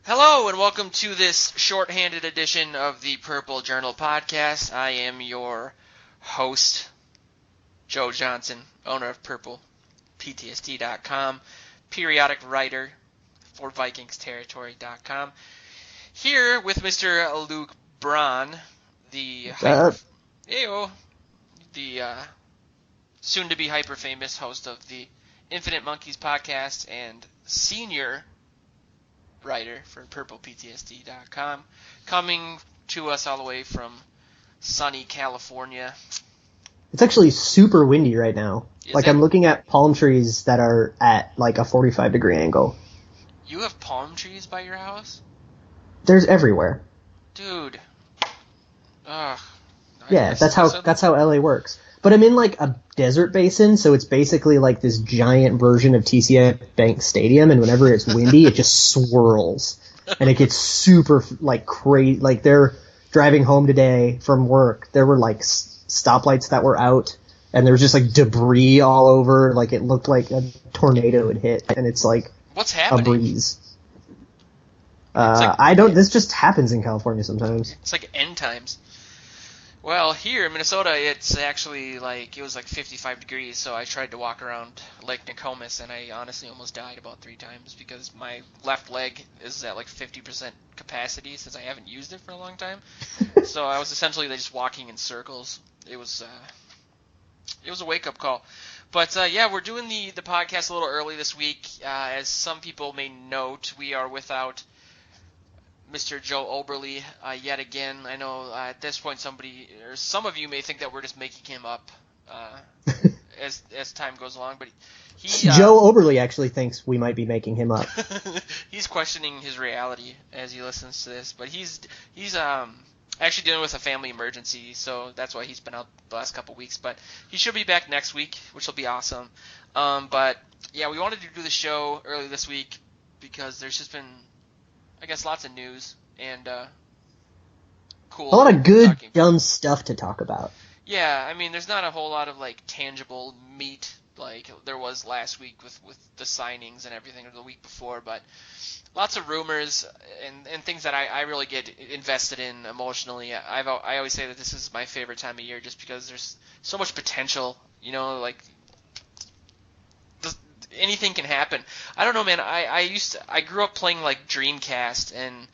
Hello and welcome to this shorthanded edition of the Purple Journal podcast. I am your host, Joe Johnson, owner of purplePTSD.com, periodic writer for VikingsTerritory.com. Here with Mr. Luke Braun, the soon-to-be hyper-famous host of the Infinite Monkeys podcast and senior writer for purplePTSD.com, coming to us all the way from sunny California. It's actually super windy right now. I'm looking at palm trees that are at like a 45-degree angle. You have palm trees by your house? There's everywhere. Dude. Ugh. Yeah, that's how LA works. But I'm in like a desert basin, so it's basically like this giant version of TCF Bank Stadium, and whenever it's windy, it just swirls. And it gets super like crazy. Like they're driving home today from work, there were like stoplights that were out, and there was just like debris all over. Like it looked like a tornado had hit, and it's like what's happening? A breeze. Like, this just happens in California sometimes. It's like end times. Well, here in Minnesota, it's actually it was like 55 degrees, so I tried to walk around Lake Nokomis, and I honestly almost died about 3 times because my left leg is at like 50% capacity since I haven't used it for a long time. So I was essentially just walking in circles. It was a wake-up call. But yeah, we're doing the podcast a little early this week. As some people may note, we are without Mr. Joe Oberle yet again. I know at this point some of you may think that we're just making him up as time goes along, but Joe Oberle actually thinks we might be making him up. He's questioning his reality as he listens to this, but he's actually dealing with a family emergency, so that's why he's been out the last couple weeks. But he should be back next week, which will be awesome. But yeah, we wanted to do the show early this week because there's just been, I guess, lots of news and cool. A lot of good, dumb stuff to talk about. Yeah, I mean, there's not a whole lot of tangible meat like there was last week with the signings and everything, or the week before, but lots of rumors and things that I really get invested in emotionally. I always say that this is my favorite time of year just because there's so much potential. Anything can happen. I don't know, man. I grew up playing Dreamcast and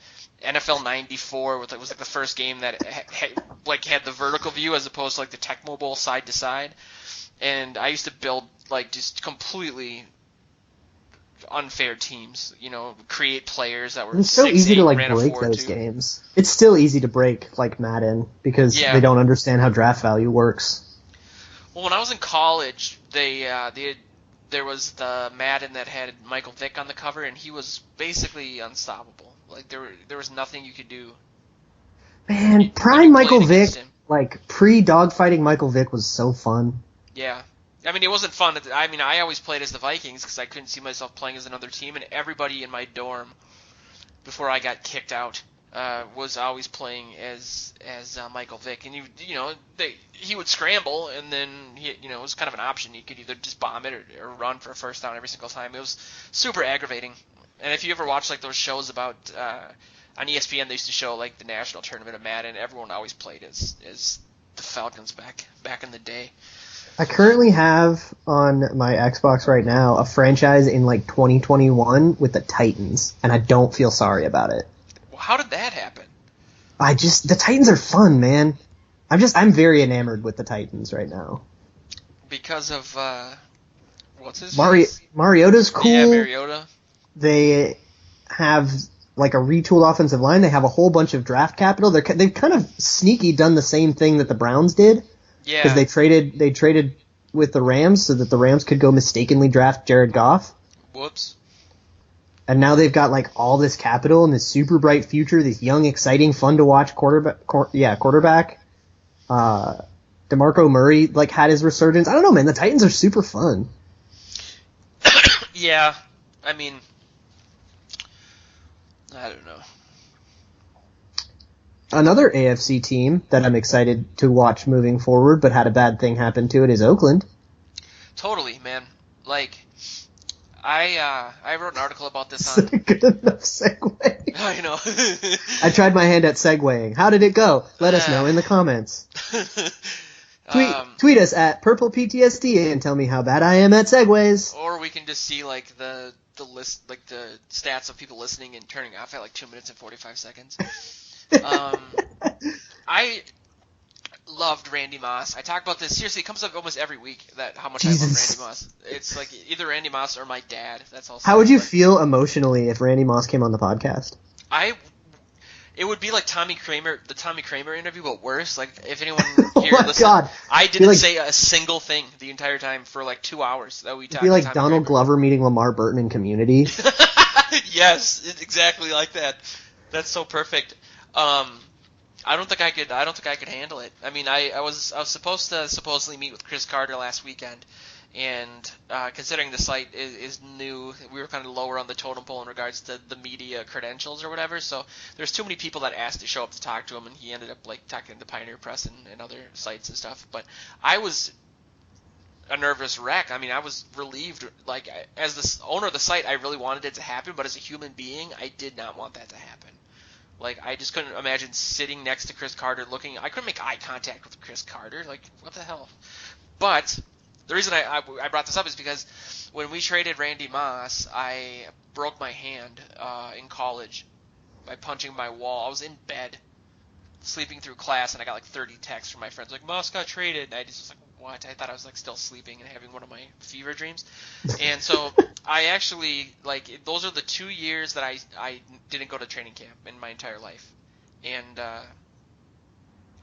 NFL '94 was like the first game that had the vertical view as opposed to the Tecmo Bowl side to side. And I used to build just completely unfair teams. Create players that were. It's so easy to break those games. It's still easy to break Madden because they don't understand how draft value works. Well, when I was in college, there was the Madden that had Michael Vick on the cover, and he was basically unstoppable. There was nothing you could do. Man, prime Michael Vick, pre-dogfighting Michael Vick was so fun. Yeah. I mean, it wasn't fun. I always played as the Vikings because I couldn't see myself playing as another team, and everybody in my dorm, before I got kicked out, was always playing as Michael Vick, and he would scramble, and then it was kind of an option. You could either just bomb it or run for a first down every single time. It was super aggravating. And if you ever watch those shows about on ESPN, they used to show the national tournament of Madden. Everyone always played as the Falcons back in the day. I currently have on my Xbox right now a franchise in 2021 with the Titans, and I don't feel sorry about it. How did that happen? The Titans are fun, man. I'm very enamored with the Titans right now. Because of, what's his face? Mariota's cool. Yeah, Mariota. They have, a retooled offensive line. They have a whole bunch of draft capital. They've kind of sneaky done the same thing that the Browns did. Yeah. Because they traded with the Rams so that the Rams could go mistakenly draft Jared Goff. Whoops. And now they've got all this capital and this super bright future, this young, exciting, fun to watch quarterback. DeMarco Murray had his resurgence. I don't know, man. The Titans are super fun. Yeah, I mean, I don't know. Another AFC team that I'm excited to watch moving forward, but had a bad thing happen to it, is Oakland. Totally, man. I I wrote an article about this on. Is it a good enough segue? I know. I tried my hand at segueing. How did it go? Let us know in the comments. Tweet us at purplePTSD and tell me how bad I am at segues. Or we can just see like the list, like the stats of people listening and turning off at like 2 minutes and 45 seconds. I loved Randy Moss. I talk about this seriously. It comes up almost every week that how much I love Randy Moss. It's like either Randy Moss or my dad. That's all. How would you feel emotionally if Randy Moss came on the podcast? It would be like the Tommy Kramer interview, but worse. Like if anyone here listened, God. I didn't say a single thing the entire time for like 2 hours that we talked. It'd be like Donald Glover meeting Lamar Burton in Community. Yes, exactly like that. That's so perfect. I don't think I could handle it. I mean, I was supposed to supposedly meet with Chris Carter last weekend, and considering the site is new, we were kind of lower on the totem pole in regards to the media credentials or whatever. So there's too many people that asked to show up to talk to him, and he ended up like talking to Pioneer Press and other sites and stuff. But I was a nervous wreck. I mean, I was relieved. Like as the owner of the site, I really wanted it to happen, but as a human being, I did not want that to happen. Like, I just couldn't imagine sitting next to Chris Carter I couldn't make eye contact with Chris Carter. Like, what the hell? But the reason I brought this up is because when we traded Randy Moss, I broke my hand in college by punching my wall. I was in bed, sleeping through class, and I got like 30 texts from my friends like, Moss got traded. And I just was like, what? I thought I was like still sleeping and having one of my fever dreams. And so I actually, like, those are the 2 years that I didn't go to training camp in my entire life. And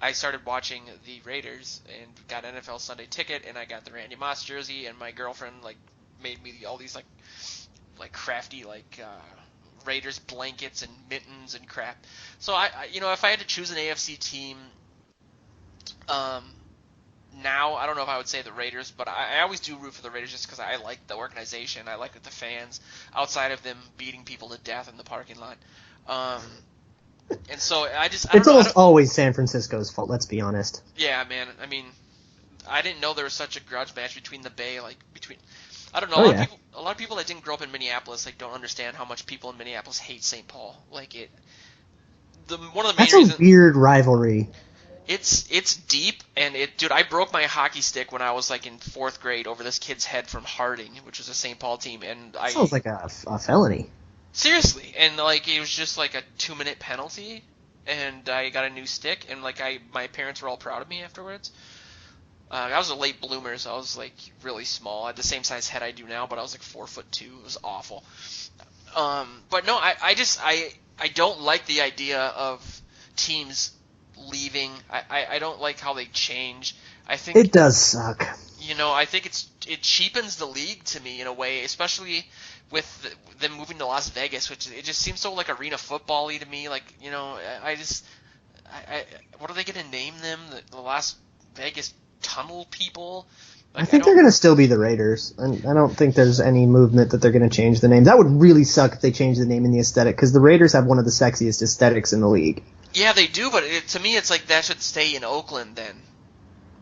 I started watching the Raiders and got an NFL Sunday ticket, and I got the Randy Moss jersey, and my girlfriend like made me all these like crafty like Raiders blankets and mittens and crap. So I if I had to choose an AFC team, now I don't know if I would say the Raiders, but I always do root for the Raiders just because I like the organization, I like the fans, outside of them beating people to death in the parking lot. And so it's almost always San Francisco's fault. Let's be honest. Yeah, man. I mean, I didn't know there was such a grudge match between the Bay, I don't know. A lot of people that didn't grow up in Minneapolis don't understand how much people in Minneapolis hate St. Paul. One of the main reasons. That's a weird rivalry. It's deep, and dude, I broke my hockey stick when I was like in 4th grade over this kid's head from Harding, which was a St. Paul team, and sounds like a felony. Seriously, and like it was just like a 2-minute penalty, and I got a new stick, and like my parents were all proud of me afterwards. I was a late bloomer, so I was like really small. I had the same size head I do now, but I was like 4'2". It was awful. But no, I don't like the idea of teams leaving. I don't like how they change. I think it does suck. I think it cheapens the league to me in a way, especially with them moving to Las Vegas, which it just seems so like arena football-y to me. Like, what are they going to name them? The Las Vegas Tunnel people? Like, I think they're going to still be the Raiders. I don't think there's any movement that they're going to change the name. That would really suck if they changed the name and the aesthetic, because the Raiders have one of the sexiest aesthetics in the league. Yeah, they do, but to me it's like that should stay in Oakland then.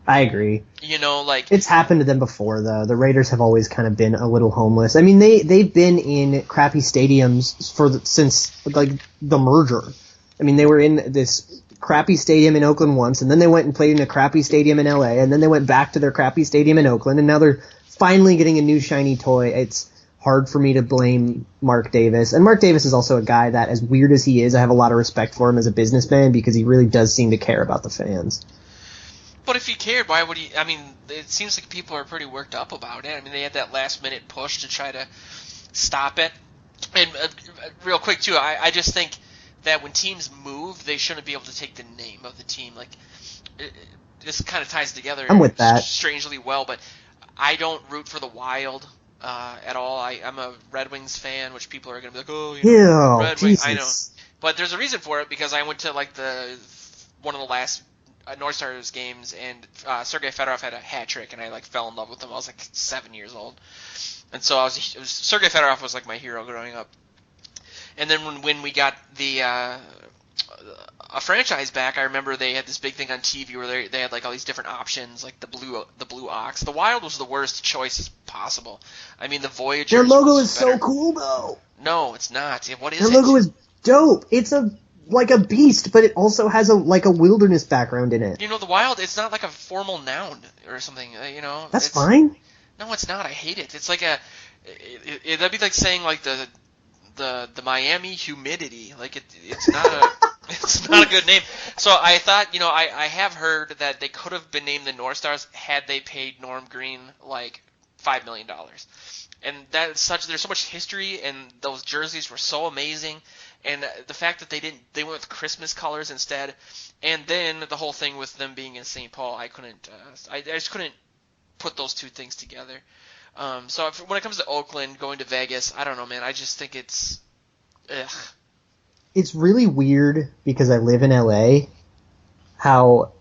I agree. Like it's happened to them before though. The Raiders have always kind of been a little homeless. I mean, they've been in crappy stadiums since like the merger. I mean, they were in this crappy stadium in Oakland once, and then they went and played in a crappy stadium in LA, and then they went back to their crappy stadium in Oakland, and now they're finally getting a new shiny toy. It's hard for me to blame Mark Davis. And Mark Davis is also a guy that, as weird as he is, I have a lot of respect for him as a businessman because he really does seem to care about the fans. But if he cared, why would he? I mean, it seems like people are pretty worked up about it. I mean, they had that last-minute push to try to stop it. And real quick, too, I just think that when teams move, they shouldn't be able to take the name of the team. Like, this kind of ties together I'm with that. Strangely well, but I don't root for the Wild at all. I'm a Red Wings fan, which people are going to be like, oh, Red Wings. I know. But there's a reason for it, because I went to, like, one of the last North Stars games, and Sergei Fedorov had a hat trick, and I like fell in love with him. I was like 7 years old, and so Sergei Fedorov was like my hero growing up. And then when we got the a franchise back, I remember they had this big thing on TV where they had like all these different options, like the blue ox. The Wild was the worst choice as possible. I mean, the Voyagers. Their logo is so cool, though. No, it's not. What is Their it? Their logo is dope. It's like a beast, but it also has a wilderness background in it. You know, the Wild, it's not like a formal noun or something. That's fine. No, it's not. I hate it. It's like that'd be like saying like the Miami humidity. Like it's not a it's not a good name. So I thought, I have heard that they could have been named the North Stars had they paid Norm Green like $5 million. And there's so much history, and those jerseys were so amazing. And the fact that they went with Christmas colors instead, and then the whole thing with them being in St. Paul, I just couldn't put those two things together. So when it comes to Oakland, going to Vegas, I don't know, man. I just think it's, ugh. It's really weird because I live in LA, how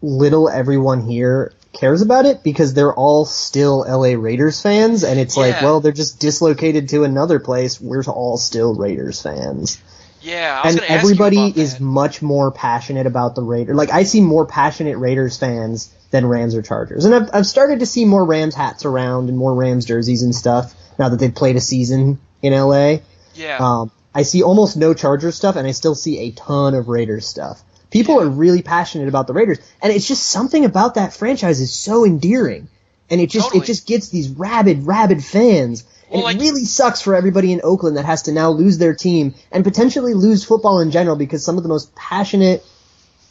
little everyone here cares about it because they're all still LA Raiders fans, and it's like, well, they're just dislocated to another place. We're all still Raiders fans. Yeah, I was and everybody is much more passionate about the Raiders. Like, I see more passionate Raiders fans than Rams or Chargers, and I've started to see more Rams hats around and more Rams jerseys and stuff now that they've played a season in LA. Yeah. I see almost no Chargers stuff, and I still see a ton of Raiders stuff. People are really passionate about the Raiders, and it's just something about that franchise is so endearing, and it just gets these rabid fans. And it really sucks for everybody in Oakland that has to now lose their team and potentially lose football in general because some of the most passionate,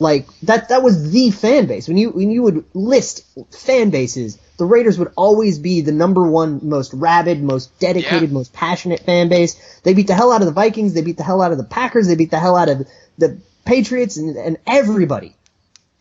like that was the fan base. When you would list fan bases, the Raiders would always be the number one most rabid, most dedicated, most passionate fan base. They beat the hell out of the Vikings, they beat the hell out of the Packers, they beat the hell out of the Patriots and everybody.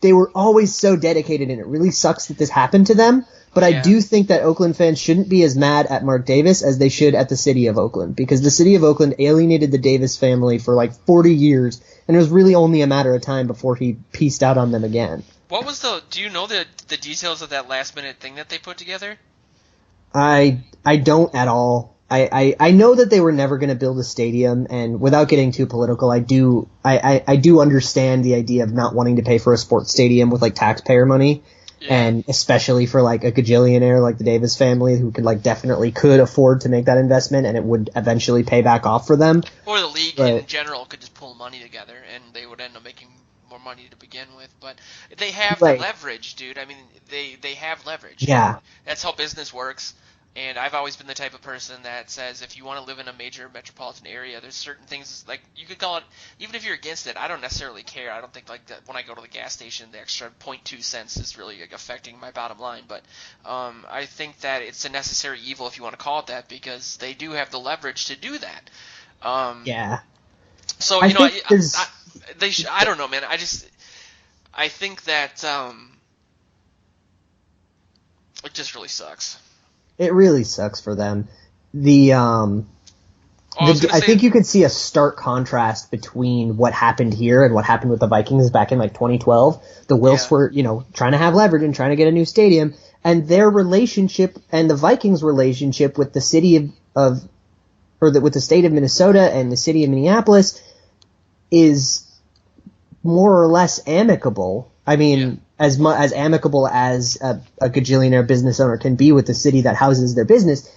They were always so dedicated, and it really sucks that this happened to them. But I do think that Oakland fans shouldn't be as mad at Mark Davis as they should at the city of Oakland, because the city of Oakland alienated the Davis family for like 40 years, and it was really only a matter of time before he pieced out on them again. What was do you know the details of that last minute thing that they put together? I don't at all. I know that they were never going to build a stadium, and without getting too political, I do understand the idea of not wanting to pay for a sports stadium with like taxpayer money. Yeah. And especially for like a gajillionaire like the Davis family who definitely could afford to make that investment, and it would eventually pay back off for them. Or the league in general could just pull money together and they would end up making more money to begin with. But they have the leverage, dude. I mean, they have leverage. Yeah. That's how business works. And I've always been the type of person that says if you want to live in a major metropolitan area, there's certain things, like, you could call it, even if you're against it, I don't necessarily care. I don't think, like, that when I go to the gas station, the extra 0.2 cents is really, like, affecting my bottom line. But I think that it's a necessary evil, if you want to call it that, because they do have the leverage to do that. Yeah. So, I don't know, man. I think that it just really sucks. It really sucks for them. I think you could see a stark contrast between what happened here and what happened with the Vikings back in like 2012. The Wilfs were, trying to have leverage and trying to get a new stadium, and their relationship and the Vikings' relationship with the city with the state of Minnesota and the city of Minneapolis is more or less amicable. I mean, as amicable as a gajillionaire business owner can be with the city that houses their business.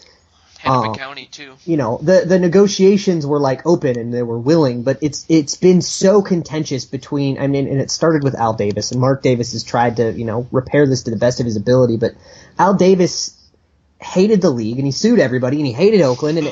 Hennepin County too. The negotiations were like open and they were willing, but it's been so contentious between. I mean, and it started with Al Davis, and Mark Davis has tried to repair this to the best of his ability, but Al Davis hated the league and he sued everybody and he hated Oakland, and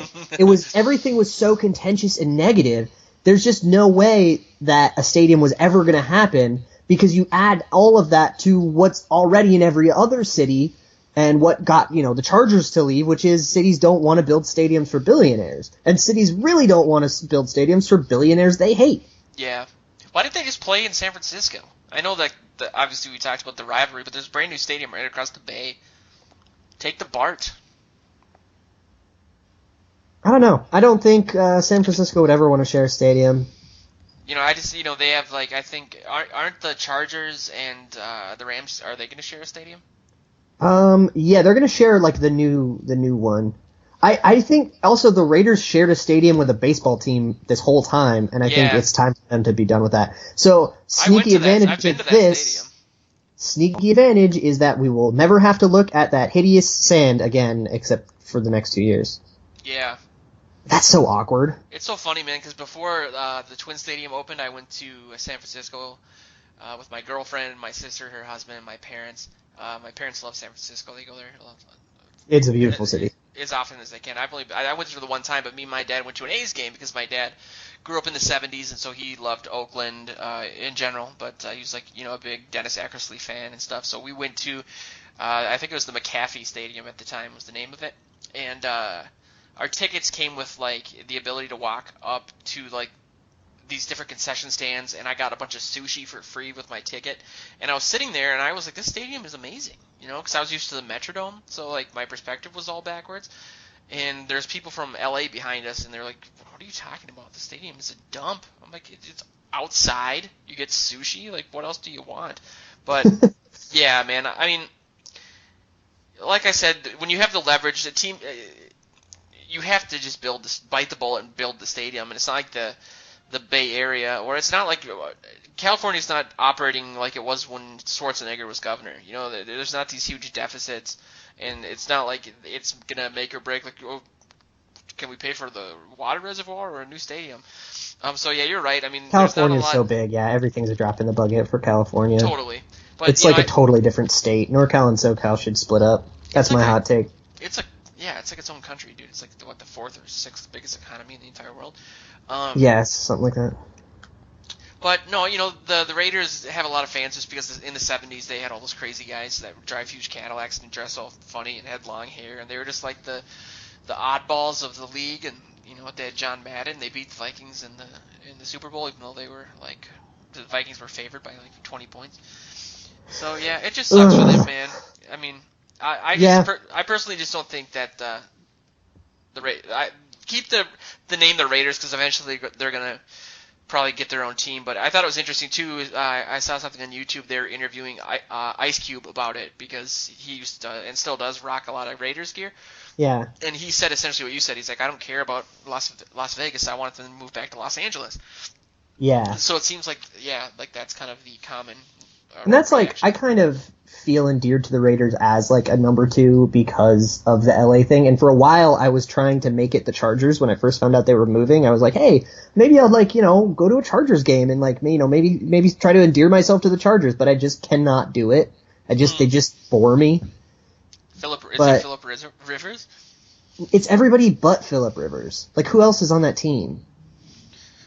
everything was so contentious and negative. There's just no way that a stadium was ever going to happen, because you add all of that to what's already in every other city and what got, the Chargers to leave, which is cities don't want to build stadiums for billionaires. And cities really don't want to build stadiums for billionaires they hate. Yeah. Why didn't they just play in San Francisco? I know that obviously we talked about the rivalry, but there's a brand new stadium right across the bay. Take the BART. I don't know. I don't think San Francisco would ever want to share a stadium. They have, like, I think, aren't the Chargers and the Rams, are they going to share a stadium? Yeah, they're going to share, like, the new one. I think also the Raiders shared a stadium with a baseball team this whole time, and I think it's time for them to be done with that. So sneaky advantage of this. Sneaky advantage is that we will never have to look at that hideous sand again, except for the next 2 years. Yeah. That's so awkward. It's so funny, man, because before the Twin Stadium opened, I went to San Francisco with my girlfriend, my sister, her husband, and my parents. My parents love San Francisco. They go there. It's a beautiful city. As often as they can. I went there the one time, but me and my dad went to an A's game because my dad grew up in the 70s, and so he loved Oakland in general, but he was like, a big Dennis Eckersley fan and stuff. So we went to, I think it was the McAfee Stadium at the time was the name of it, and our tickets came with like the ability to walk up to like these different concession stands, and I got a bunch of sushi for free with my ticket. And I was sitting there, and I was like, this stadium is amazing, because I was used to the Metrodome, so like my perspective was all backwards. And there's people from LA behind us, and they're like, what are you talking about? The stadium is a dump. I'm like, it's outside. You get sushi. Like, what else do you want? But yeah, man, I mean, like I said, when you have the leverage, the team, you have to just bite the bullet and build the stadium. And it's not like the Bay Area, or it's not like California's not operating like it was when Schwarzenegger was governor. There's not these huge deficits, and it's not like it's gonna make or break. Like, can we pay for the water reservoir or a new stadium? So yeah, you're right. I mean, California's so big. Yeah, everything's a drop in the bucket for California. Totally, but it's like a totally different state. NorCal and SoCal should split up. That's my hot take. It's like its own country, dude. It's like the fourth or sixth biggest economy in the entire world. Yes, something like that. But no, the Raiders have a lot of fans just because in the 70s they had all those crazy guys that would drive huge Cadillacs and dress all funny and had long hair, and they were just like the oddballs of the league. And they had John Madden. They beat the Vikings in the Super Bowl, even though they were like the Vikings were favored by like 20 points. So yeah, it just sucks for them, man. I mean, I personally just don't think that keep the name the Raiders, because eventually they're gonna probably get their own team. But I thought it was interesting too. I saw something on YouTube. They're interviewing Ice Cube about it, because he used to, and still does, rock a lot of Raiders gear. Yeah. And he said essentially what you said. He's like, I don't care about Las Vegas. I want them to move back to Los Angeles. Yeah. So it seems like that's kind of the common. And that's reaction. like, I kind of feel endeared to the Raiders as like a number 2 because of the LA thing. And for a while I was trying to make it the Chargers when I first found out they were moving. I was like, hey, maybe I'll like, go to a Chargers game and like, maybe try to endear myself to the Chargers, but I just cannot do it. They just bore me. Is it Phillip Rivers? It's everybody but Phillip Rivers. Like, who else is on that team?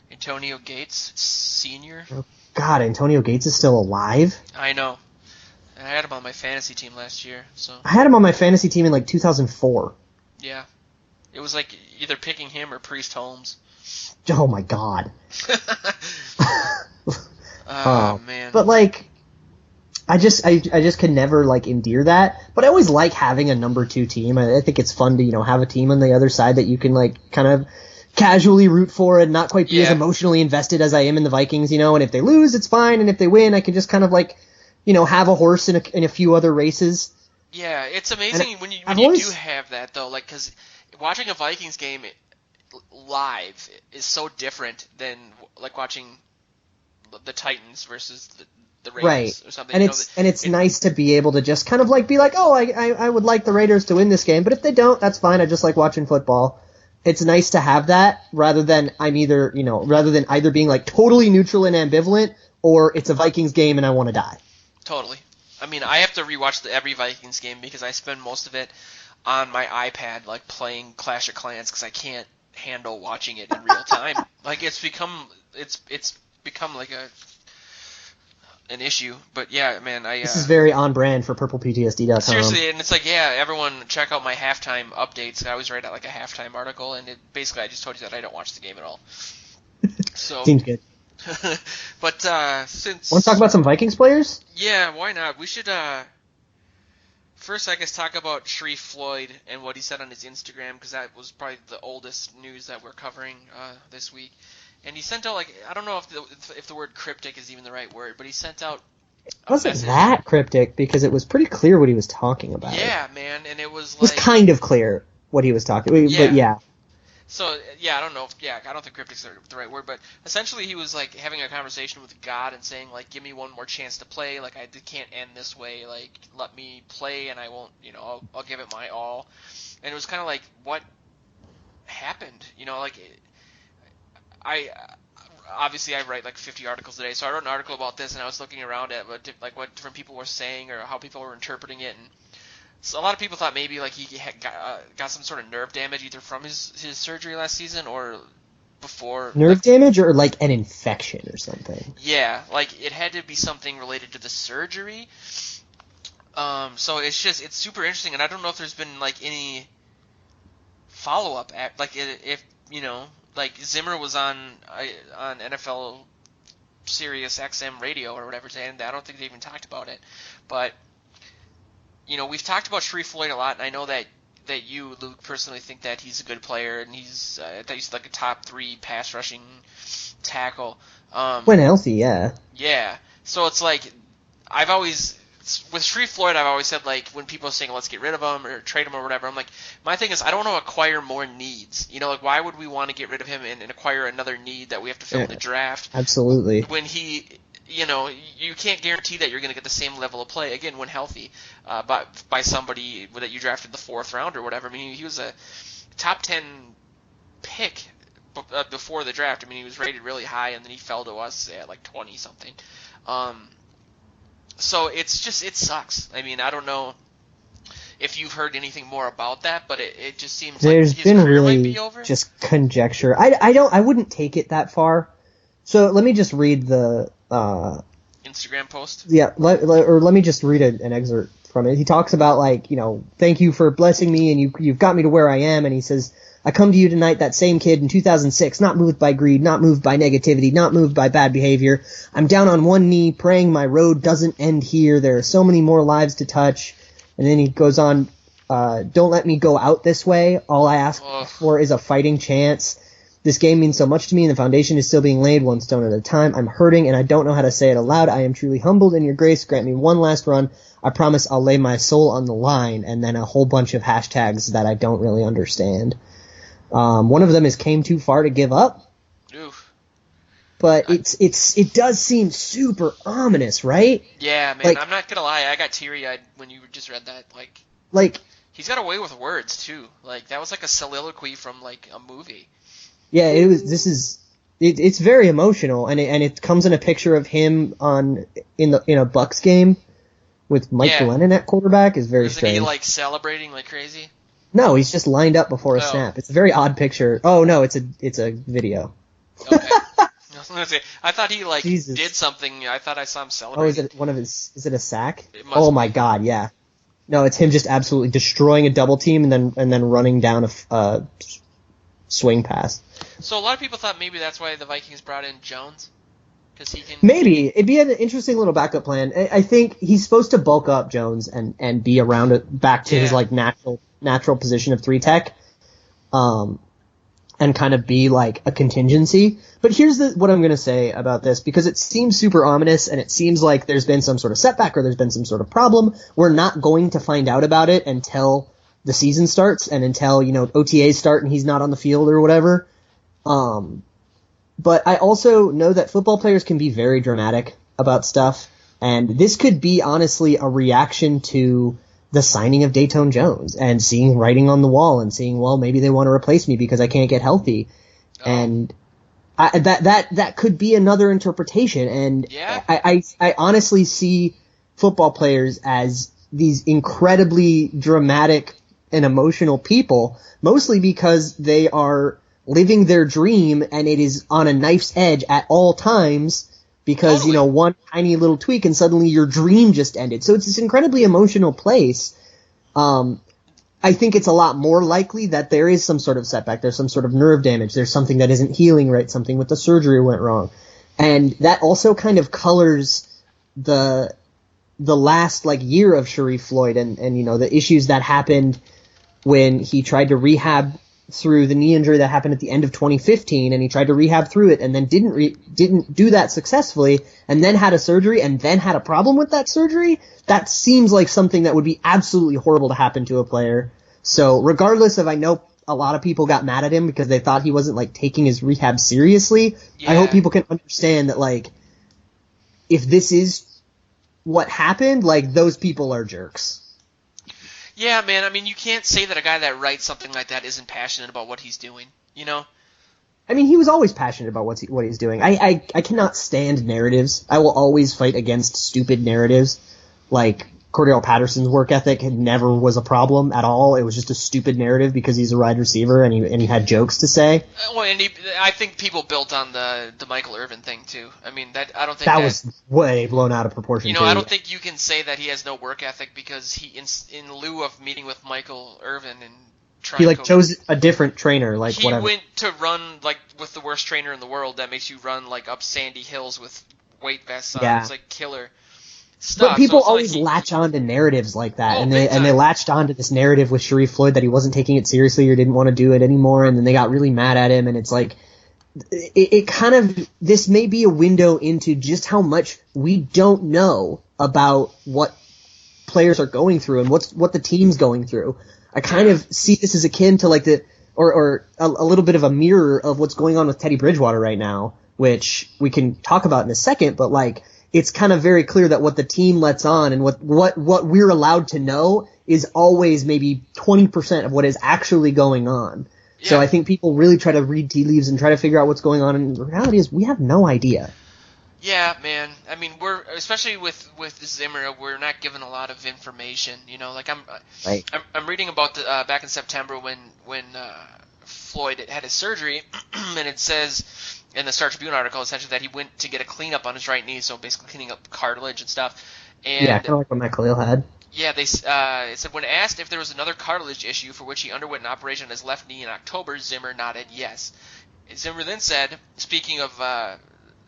Antonio Gates, Sr. Oh, God, Antonio Gates is still alive? I know. I had him on my fantasy team last year. So I had him on my fantasy team in like 2004. Yeah. It was like either picking him or Priest Holmes. Oh my God. Oh man. But like, I just could never like endear that. But I always like having a number 2 team. I think it's fun to have a team on the other side that you can like kind of casually root for and not quite be as emotionally invested as I am in the Vikings. And if they lose, it's fine, and if they win, I can just kind of like have a horse in a few other races. Yeah, it's amazing when you do have that though, like, because watching a Vikings game live is so different than like watching the Titans versus the Raiders or something. And it's nice to be able to just kind of like be like, oh, I would like the Raiders to win this game, but if they don't, that's fine. I just like watching football. It's nice to have that rather than either being like totally neutral and ambivalent, or it's a Vikings game and I want to die. Totally. I mean, I have to rewatch every Vikings game because I spend most of it on my iPad, like playing Clash of Clans, because I can't handle watching it in real time. Like it's become like an issue. But yeah, man, this is very on brand for purplePTSD.com. Seriously, and it's like, yeah, everyone check out my halftime updates. I always write out like a halftime article, and basically I just told you that I don't watch the game at all. So seems good. But since want to talk about some Vikings players? Yeah, why not? We should first, I guess, talk about Sharrif Floyd and what he said on his Instagram, because that was probably the oldest news that we're covering this week. And he sent out, like, I don't know if the word cryptic is even the right word, but he sent out it wasn't that cryptic, because it was pretty clear what he was talking about. Yeah, man, and it was like... It was kind of clear. what he was talking. Yeah. But yeah. So, yeah, I don't know if, I don't think cryptic's the right word, but essentially he was, like, having a conversation with God and saying, like, give me one more chance to play, like, I can't end this way, like, let me play and I won't, I'll give it my all. And it was kind of like, what happened? Like, obviously I write, like, 50 articles a day, so I wrote an article about this and I was looking around at, what different people were saying or how people were interpreting it, and so a lot of people thought maybe like he had got some sort of nerve damage either from his surgery last season or before. Nerve damage or like an infection or something. Yeah, like it had to be something related to the surgery. So it's super interesting, and I don't know if there's been like any follow up. Like if like Zimmer was on NFL Sirius XM radio or whatever, and I don't think they even talked about it, but. We've talked about Sharrif Floyd a lot, and I know that you, Luke, personally think that he's a good player, and he's like a top 3 pass rushing tackle. When healthy, yeah. Yeah. So it's like, with Sharrif Floyd, I've always said, like, when people are saying, let's get rid of him or trade him or whatever, I'm like, my thing is, I don't want to acquire more needs. Like, why would we want to get rid of him and acquire another need that we have to fill in the draft? Absolutely. When he... you can't guarantee that you're going to get the same level of play, again, when healthy, by somebody that you drafted the 4th round or whatever. I mean, he was a top 10 pick before the draft. I mean, he was rated really high, and then he fell to us at like 20-something. So it sucks. I mean, I don't know if you've heard anything more about that, but it just seems there's like his been career really might be over. Just conjecture. I wouldn't take it that far. So let me just read the Instagram post. Yeah, let me just read an excerpt from it. He talks about like, thank you for blessing me, and you've got me to where I am. And he says, I come to you tonight, that same kid in 2006, not moved by greed, not moved by negativity, not moved by bad behavior. I'm down on one knee, praying my road doesn't end here. There are so many more lives to touch. And then he goes on, don't let me go out this way. All I ask for is a fighting chance. This game means so much to me, and the foundation is still being laid one stone at a time. I'm hurting, and I don't know how to say it aloud. I am truly humbled in your grace. Grant me one last run. I promise I'll lay my soul on the line, and then a whole bunch of hashtags that I don't really understand. One of them is came too far to give up. Oof. But it does seem super ominous, right? Yeah, man, like, I'm not gonna lie, I got teary-eyed when you just read that. Like he's got a way with words too. Like that was like a soliloquy from like a movie. Yeah, it's very emotional, and it comes in a picture of him in a Bucks game with Mike Glennon at quarterback. Is very strange. Isn't he like celebrating like crazy? No, he's just lined up before a snap. It's a very odd picture. Oh no, it's a video. Okay. I was gonna say, I thought he did something. I thought I saw him celebrating. Oh, is it a sack? Oh my God, yeah. No, it's him just absolutely destroying a double team and then running down a swing pass. So a lot of people thought maybe that's why the Vikings brought in Jones, because he can. Maybe it'd be an interesting little backup plan. I think he's supposed to bulk up Jones and be around it back to his like natural position of 3 tech, and kind of be like a contingency. But here's what I'm going to say about this, because it seems super ominous and it seems like there's been some sort of setback or there's been some sort of problem. We're not going to find out about it until the season starts and until, OTAs start and he's not on the field or whatever. But I also know that football players can be very dramatic about stuff, and this could be honestly a reaction to the signing of Dayton Jones and seeing writing on the wall and seeing, well, maybe they want to replace me because I can't get healthy. Oh. And that could be another interpretation. And I honestly see football players as these incredibly dramatic and emotional people, mostly because they are living their dream and it is on a knife's edge at all times because, totally. One tiny little tweak and suddenly your dream just ended. So it's this incredibly emotional place. I think it's a lot more likely that there is some sort of setback. There's some sort of nerve damage. There's something that isn't healing right. Something with the surgery went wrong. And that also kind of colors the last year of Sharrif Floyd and the issues that happened when he tried to rehab through the knee injury that happened at the end of 2015, and he tried to rehab through it and then didn't do that successfully, and then had a surgery and then had a problem with that surgery. That seems like something that would be absolutely horrible to happen to a player. So regardless of, I know a lot of people got mad at him because they thought he wasn't like taking his rehab seriously. Yeah. I hope people can understand that, like, if this is what happened, like, those people are jerks. Yeah, man. I mean, you can't say that a guy that writes something like that isn't passionate about what he's doing. You know? I mean, he was always passionate about what he's doing. I cannot stand narratives. I will always fight against stupid narratives. Like, Cordell Patterson's work ethic never was a problem at all. It was just a stupid narrative because he's a wide receiver and he had jokes to say. Well, and I think people built on the Michael Irvin thing too. I mean, I don't think that was way blown out of proportion. You know, I don't think you can say that he has no work ethic because he, in lieu of meeting with Michael Irvin and trying, he chose a different trainer. Like, he whatever. went to run like with the worst trainer in the world that makes you run like up sandy hills with weight vests on. Yeah. It's like killer stuff. But people always latch on to narratives like that, and they latched on to this narrative with Sharrif Floyd that he wasn't taking it seriously or didn't want to do it anymore, and then they got really mad at him, and it's like, it kind of, this may be a window into just how much we don't know about what players are going through and what the team's going through. I kind of see this as akin to like or a little bit of a mirror of what's going on with Teddy Bridgewater right now, which we can talk about in a second, but like, it's kind of very clear that what the team lets on and what we're allowed to know is always maybe 20% of what is actually going on. Yeah. So I think people really try to read tea leaves and try to figure out what's going on, and the reality is we have no idea. Yeah, man. I mean, we're, especially with Zimmer, we're not given a lot of information. You know, like I'm reading about back in September when Floyd had his surgery, and it says in the Star Tribune article essentially that he went to get a cleanup on his right knee, so basically cleaning up cartilage and stuff. And yeah, kind of like what Matt Khalil had. Yeah, it said when asked if there was another cartilage issue for which he underwent an operation on his left knee in October, Zimmer nodded yes. Zimmer then said, speaking of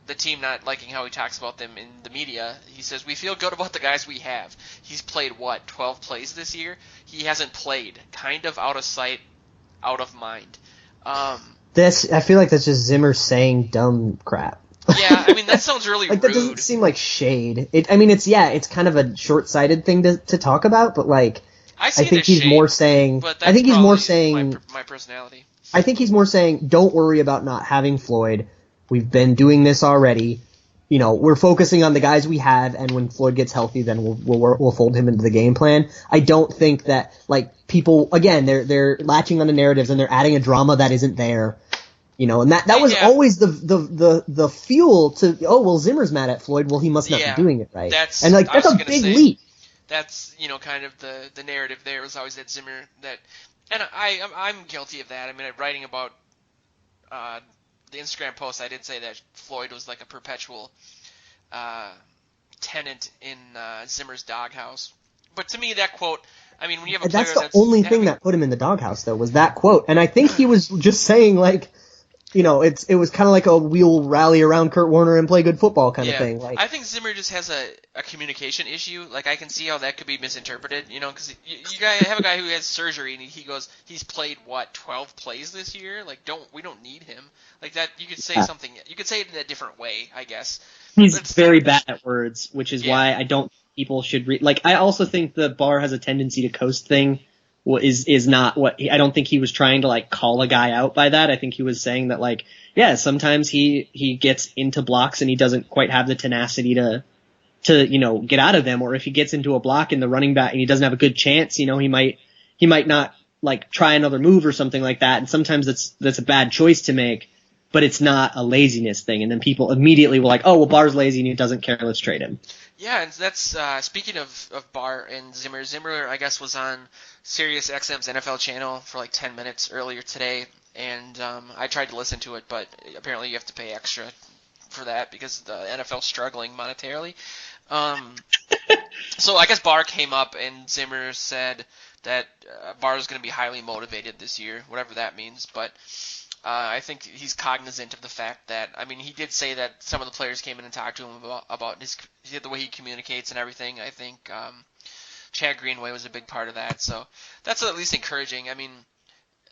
the team not liking how he talks about them in the media, he says, "We feel good about the guys we have. He's played, 12 plays this year? He hasn't played. Kind of out of sight, out of mind." I feel like that's just Zimmer saying dumb crap. Yeah, I mean, that sounds really like, rude. That doesn't seem like shade. It's kind of a short-sighted thing to talk about, but like, I think he's more saying, I think he's more saying, my personality. I think he's more saying, don't worry about not having Floyd. We've been doing this already. You know, we're focusing on the guys we have, and when Floyd gets healthy, then we'll fold him into the game plan. I don't think that, like, people, again, they're latching on to narratives and they're adding a drama that isn't there. You know, and that was always the fuel to, oh, well, Zimmer's mad at Floyd. Well, he must not be doing it right. That's a big leap. That's, you know, kind of the narrative there was always that Zimmer, and I'm guilty of that. I mean, writing about the Instagram post, I did say that Floyd was like a perpetual tenant in Zimmer's doghouse. But to me, that quote, I mean, when you have a player that's the only thing that put him in the doghouse, though, was that quote. And I think he was just saying, like, you know, it was kind of like a we'll rally around Kurt Warner and play good football kind of thing. Like, I think Zimmer just has a communication issue. Like, I can see how that could be misinterpreted, you know, because you have a guy who has surgery and he goes, he's played 12 plays this year. Like, we don't need him. Like that, you could say something. You could say it in a different way, I guess. He's very bad at words, which is why I don't think people should read. Like, I also think the Barr has a tendency to coast thing. Is not what I don't think he was trying to like call a guy out by that. I think he was saying that, like, yeah, sometimes he gets into blocks and he doesn't quite have the tenacity to you know, get out of them, or if he gets into a block and the running back and he doesn't have a good chance, you know, he might not like try another move or something like that. And sometimes that's a bad choice to make, but it's not a laziness thing. And then people immediately were like, oh, well, Barr's lazy and he doesn't care, let's trade him. Yeah, and that's speaking of Barr and Zimmer. Zimmer, I guess, was on Sirius XM's NFL channel for like 10 minutes earlier today, and I tried to listen to it, but apparently you have to pay extra for that because the NFL's struggling monetarily. So I guess Barr came up and Zimmer said that Barr is going to be highly motivated this year, whatever that means, but I think he's cognizant of the fact that, I mean, he did say that some of the players came in and talked to him about the way he communicates and everything. I think Chad Greenway was a big part of that, so that's at least encouraging. I mean,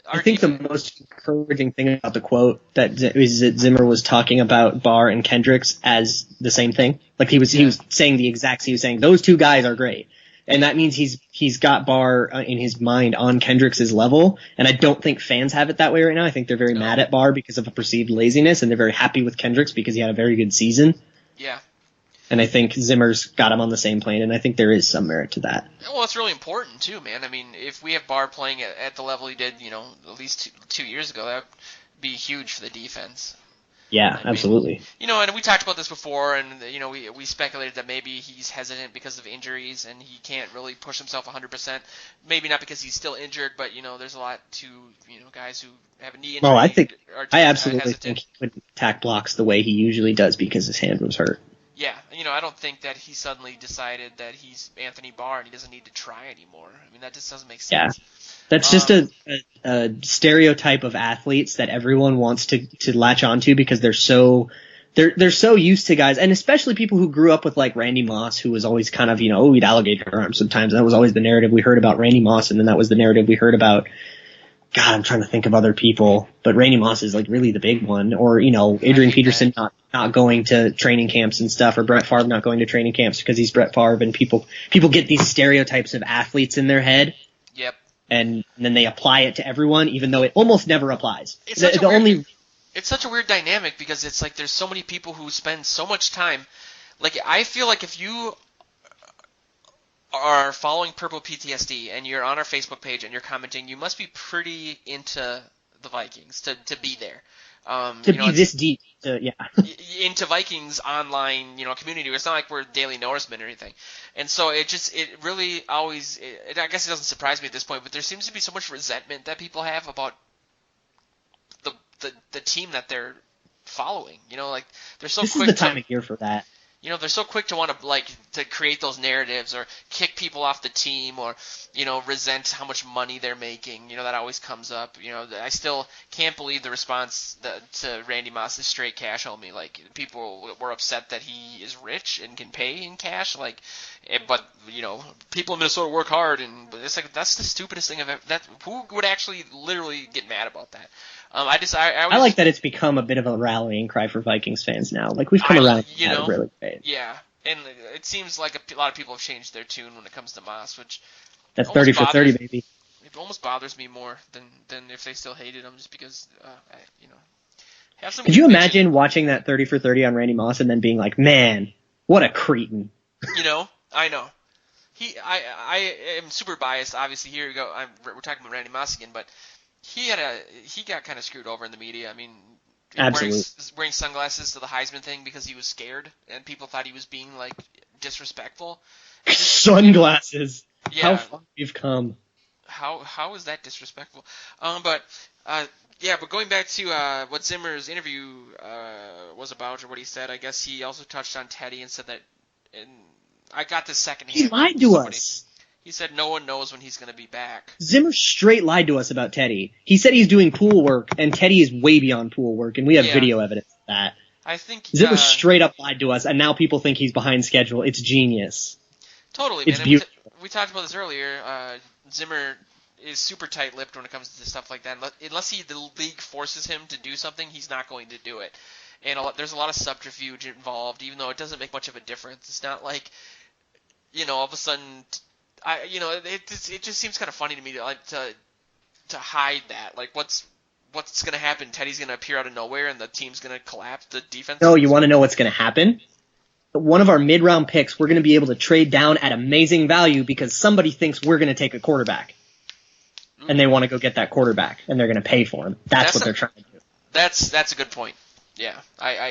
I think the most encouraging thing about the quote is that Zimmer was talking about Barr and Kendricks as the same thing. Like he was saying he was saying those two guys are great. And that means he's got Barr in his mind on Kendricks' level, and I don't think fans have it that way right now. I think they're very mad at Barr because of a perceived laziness, and they're very happy with Kendricks because he had a very good season. Yeah. And I think Zimmer's got him on the same plane, and I think there is some merit to that. Well, it's really important too, man. I mean, if we have Barr playing at the level he did, at least two years ago, that would be huge for the defense. Yeah, absolutely. And we talked about this before, and we speculated that maybe he's hesitant because of injuries and he can't really push himself 100%. Maybe not because he's still injured, but there's a lot to guys who have a knee injury. Oh, I absolutely think he would attack blocks the way he usually does because his hand was hurt. Yeah, I don't think that he suddenly decided that he's Anthony Barr and he doesn't need to try anymore. I mean, that just doesn't make sense. Yeah. That's just a stereotype of athletes that everyone wants to latch onto because they're so used to guys, and especially people who grew up with like Randy Moss, who was always kind of, he'd alligator arms sometimes. That was always the narrative we heard about Randy Moss, and then that was the narrative we heard about, God, I'm trying to think of other people, but Randy Moss is like really the big one, or, Adrian Peterson not going to training camps and stuff, or Brett Favre not going to training camps because he's Brett Favre, and people get these stereotypes of athletes in their head. Yep. And then they apply it to everyone, even though it almost never applies. It's such a weird dynamic because it's like there's so many people who spend so much time. Like, I feel like if you are following Purple PTSD and you're on our Facebook page and you're commenting, you must be pretty into the Vikings to be there. This deep, yeah. Into Vikings online, community. It's not like we're Daily Norsemen or anything. And so it really always, I guess it doesn't surprise me at this point, but there seems to be so much resentment that people have about the team that they're following. Like they're so quick. This is the time of year for that. They're so quick to want to create those narratives or kick people off the team or, resent how much money they're making. That always comes up. I still can't believe the response to Randy Moss is straight cash only. Like, people were upset that he is rich and can pay in cash. Like, but, people in Minnesota work hard, and it's like, that's the stupidest thing I've ever, who would actually literally get mad about that? I like that it's become a bit of a rallying cry for Vikings fans now. Like, we've come around to that really great. Yeah, and it seems like a lot of people have changed their tune when it comes to Moss, which that's 30 for 30, baby. It almost bothers me more than if they still hated him, just because have some. Could you imagine watching that 30 for 30 on Randy Moss and then being like, man, what a cretin? I know. I am super biased. Obviously, here we go. We're talking about Randy Moss again, but he got kind of screwed over in the media. I mean, wearing sunglasses to the Heisman thing because he was scared and people thought he was being like disrespectful. Sunglasses. Yeah. How far you've come. How is that disrespectful? But going back to what Zimmer's interview was about, or what he said, I guess he also touched on Teddy and said that, and I got this secondhand. He lied to us. He said no one knows when he's going to be back. Zimmer straight lied to us about Teddy. He said he's doing pool work, and Teddy is way beyond pool work, and we have video evidence of that. I think Zimmer straight up lied to us, and now people think he's behind schedule. It's genius. Totally, it's man. Beautiful. We talked about this earlier. Zimmer is super tight-lipped when it comes to stuff like that. Unless the league forces him to do something, he's not going to do it. And there's a lot of subterfuge involved, even though it doesn't make much of a difference. It's not like, all of a sudden, it just seems kind of funny to me to hide that. Like, what's going to happen? Teddy's going to appear out of nowhere, and the team's going to collapse. The defense. No, you want to know what's going to happen? One of our mid-round picks, we're going to be able to trade down at amazing value because somebody thinks we're going to take a quarterback. And they want to go get that quarterback, and they're going to pay for him. That's what they're trying to do. That's a good point. Yeah,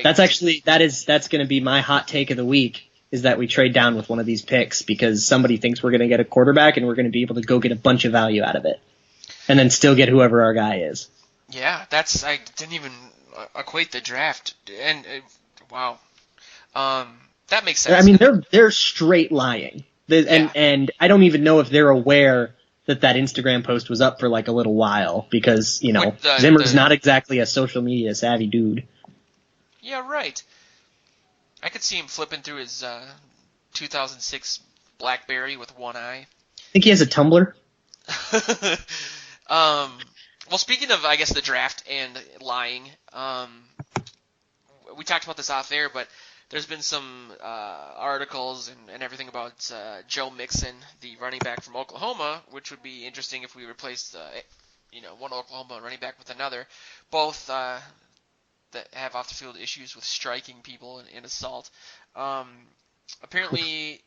that's going to be my hot take of the week, is that we trade down with one of these picks because somebody thinks we're going to get a quarterback, and we're going to be able to go get a bunch of value out of it, and then still get whoever our guy is. Yeah, I didn't even equate the draft, and wow. That makes sense. I mean, they're straight lying, and I don't even know if they're aware that Instagram post was up for like a little while because Zimmer's not exactly a social media savvy dude. Yeah, right. I could see him flipping through his 2006 BlackBerry with one eye. Think he has a Tumblr? Well, speaking of, I guess, the draft and lying, we talked about this off air, but there's been some articles and everything about Joe Mixon, the running back from Oklahoma, which would be interesting if we replaced one Oklahoma running back with another, both that have off the field issues with striking people and assault. Apparently,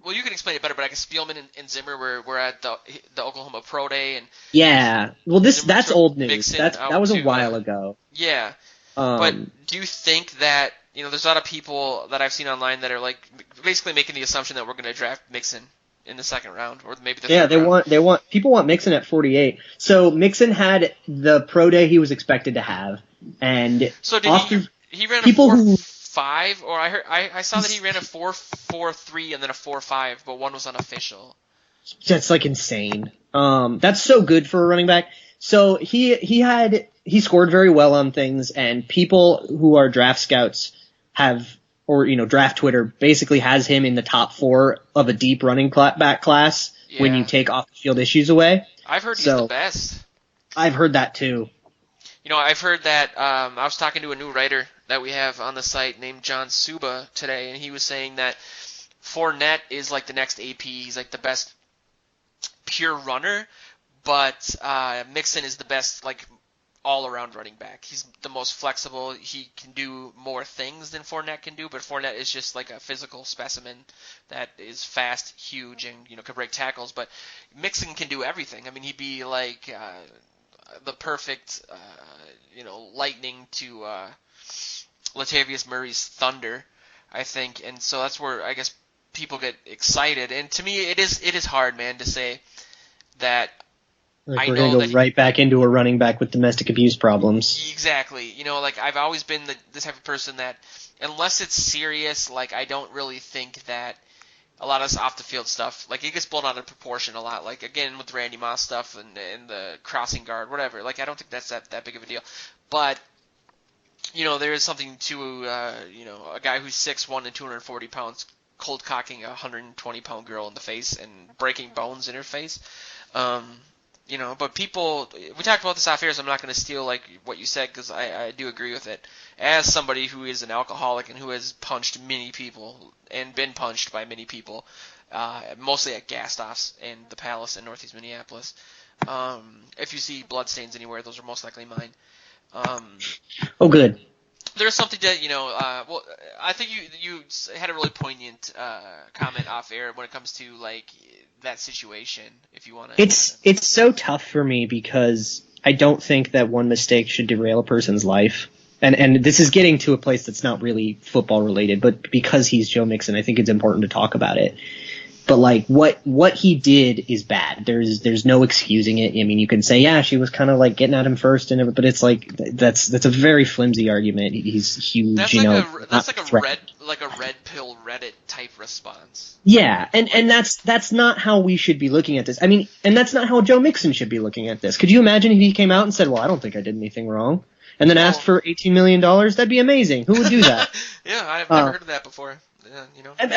well, you can explain it better, but I guess Spielman and Zimmer were at the Oklahoma Pro Day, and yeah, well, that's old news. Mixon That was a while ago. Yeah, but do you think that there's a lot of people that I've seen online that are like basically making the assumption that we're going to draft Mixon in the second round, or maybe the third round? People want Mixon at 48. So Mixon had the pro day he was expected to have, and so did he ran a 4.5, or I saw that he ran a 4.43 and then a 4.5, but one was unofficial. That's like insane. That's so good for a running back. So he scored very well on things, and people who are draft scouts draft Twitter basically has him in the top 4 of a deep running back class when you take off the field issues away. I've heard he's the best. I've heard that too. I've heard that. I was talking to a new writer that we have on the site named John Suba today, and he was saying that Fournette is like the next AP. He's like the best pure runner, but Mixon is the best like all-around running back. He's the most flexible. He can do more things than Fournette can do, but Fournette is just like a physical specimen that is fast, huge, and can break tackles. But Mixon can do everything. I mean, he'd be like the perfect lightning to Latavius Murray's thunder, I think. And so that's where I guess people get excited. And to me, it is hard, man, to say that. Like we're going to go right back into a running back with domestic abuse problems. Exactly. I've always been the type of person that, unless it's serious, like I don't really think that a lot of this off-the-field stuff, like it gets blown out of proportion a lot. Like, again, with the Randy Moss stuff and the crossing guard, whatever. Like, I don't think that's that big of a deal. But, there is something to, a guy who's 6'1" and 240 pounds cold cocking a 120-pound girl in the face and breaking bones in her face. But people, we talked about this off air, so I'm not going to steal like what you said because I do agree with it. As somebody who is an alcoholic and who has punched many people and been punched by many people, mostly at gas stops and the Palace in Northeast Minneapolis. If you see bloodstains anywhere, those are most likely mine. Oh, good. There's something that I think you had a really poignant comment off air when it comes to like that situation. If you want to, it's so tough for me because I don't think that one mistake should derail a person's life. And this is getting to a place that's not really football related, but because he's Joe Mixon, I think it's important to talk about it. But like what he did is bad. There's no excusing it. I mean, you can say, yeah, she was kind of like getting at him first, but it's like that's a very flimsy argument. He's huge. That's like a red pill Reddit type response. Yeah, and that's not how we should be looking at this. I mean, and that's not how Joe Mixon should be looking at this. Could you imagine if he came out and said, "Well, I don't think I did anything wrong," and then asked for $18 million? That'd be amazing. Who would do that? Yeah, I've never heard of that before.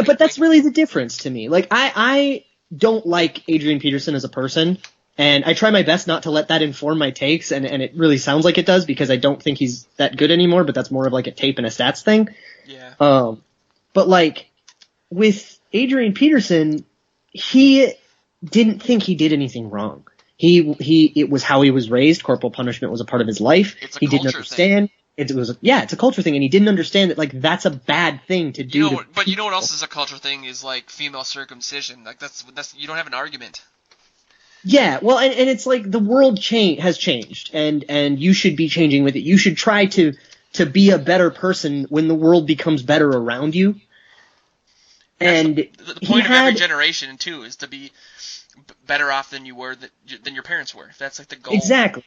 But that's really the difference to me. Like, I don't like Adrian Peterson as a person, and I try my best not to let that inform my takes, and it really sounds like it does because I don't think he's that good anymore, but that's more of like a tape and a stats thing. Yeah. But like, with Adrian Peterson, he didn't think he did anything wrong. It was how he was raised. Corporal punishment was a part of his life. He didn't understand. It's a culture thing, and he didn't understand that like that's a bad thing to do. But you know what else is a culture thing is like female circumcision. Like that's you don't have an argument. Yeah, well, and it's like the world has changed, and you should be changing with it. You should try to be a better person when the world becomes better around you. And the point of every generation too is to be better off than you were than your parents were. That's like the goal. Exactly.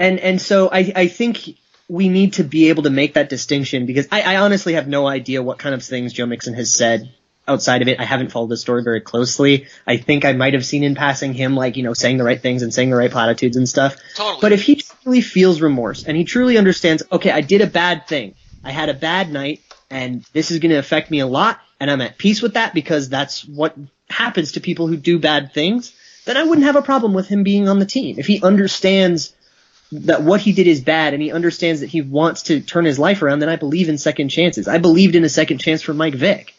And so I think we need to be able to make that distinction because I honestly have no idea what kind of things Joe Mixon has said outside of it. I haven't followed the story very closely. I think I might have seen in passing him like, saying the right things and saying the right platitudes and stuff. Totally. But if he truly feels remorse and he truly understands, okay, I did a bad thing. I had a bad night and this is going to affect me a lot and I'm at peace with that because that's what happens to people who do bad things, then I wouldn't have a problem with him being on the team. If he understands that what he did is bad, and he understands that he wants to turn his life around, then I believe in second chances. I believed in a second chance for Mike Vick.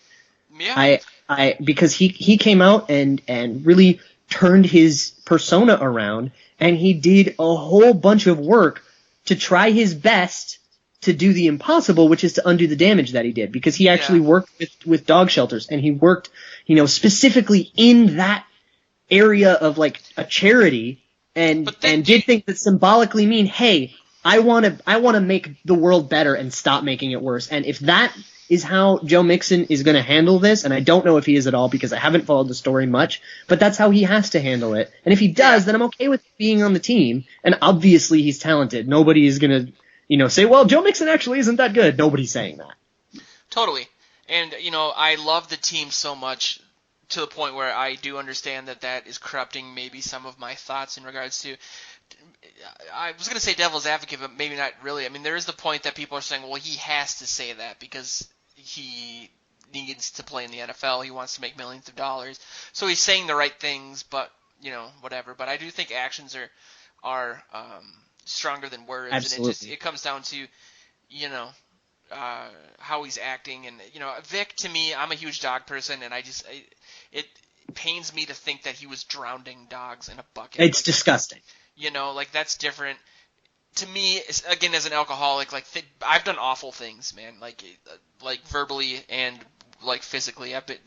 Yeah. Because he came out and really turned his persona around, and he did a whole bunch of work to try his best to do the impossible, which is to undo the damage that he did, because he actually worked with dog shelters, and he worked, specifically in that area of like a charity, and did things that symbolically mean, hey, I want to make the world better and stop making it worse. And if that is how Joe Mixon is going to handle this, and I don't know if he is at all because I haven't followed the story much, but that's how he has to handle it. And if he does, then I'm okay with being on the team. And obviously he's talented. Nobody is going to, say, well, Joe Mixon actually isn't that good. Nobody's saying that. Totally. And, I love the team so much to the point where I do understand that is corrupting maybe some of my thoughts in regards to, I was going to say devil's advocate, but maybe not really. I mean, there is the point that people are saying, well, he has to say that because he needs to play in the NFL. He wants to make millions of dollars. So he's saying the right things, but, whatever. But I do think actions are stronger than words. Absolutely. And it comes down to, how he's acting. And, Vic, to me, I'm a huge dog person, and it pains me to think that he was drowning dogs in a bucket. It's disgusting. That's different. To me, again, as an alcoholic, I've done awful things, man, like verbally and like physically. I've been,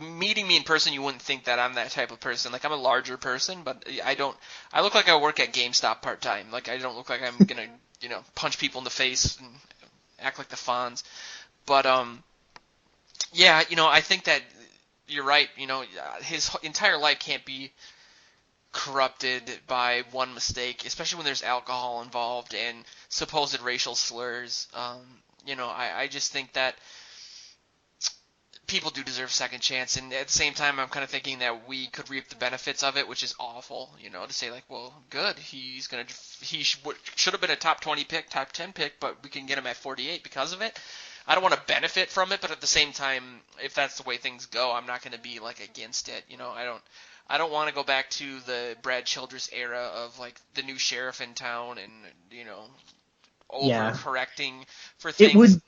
meeting me in person, you wouldn't think that I'm that type of person. Like, I'm a larger person, but I look like I work at GameStop part-time. Like, I don't look like I'm gonna, punch people in the face and act like the Fonz. But, I think that you're right. His entire life can't be corrupted by one mistake, especially when there's alcohol involved and supposed racial slurs. I just think that people do deserve a second chance, and at the same time, I'm kind of thinking that we could reap the benefits of it, which is awful. To say like, well, good, he should have been a top 20 pick, top 10 pick, but we can get him at 48 because of it. I don't want to benefit from it, but at the same time, if that's the way things go, I'm not going to be like against it. I don't want to go back to the Brad Childress era of like the new sheriff in town and overcorrecting for things. It would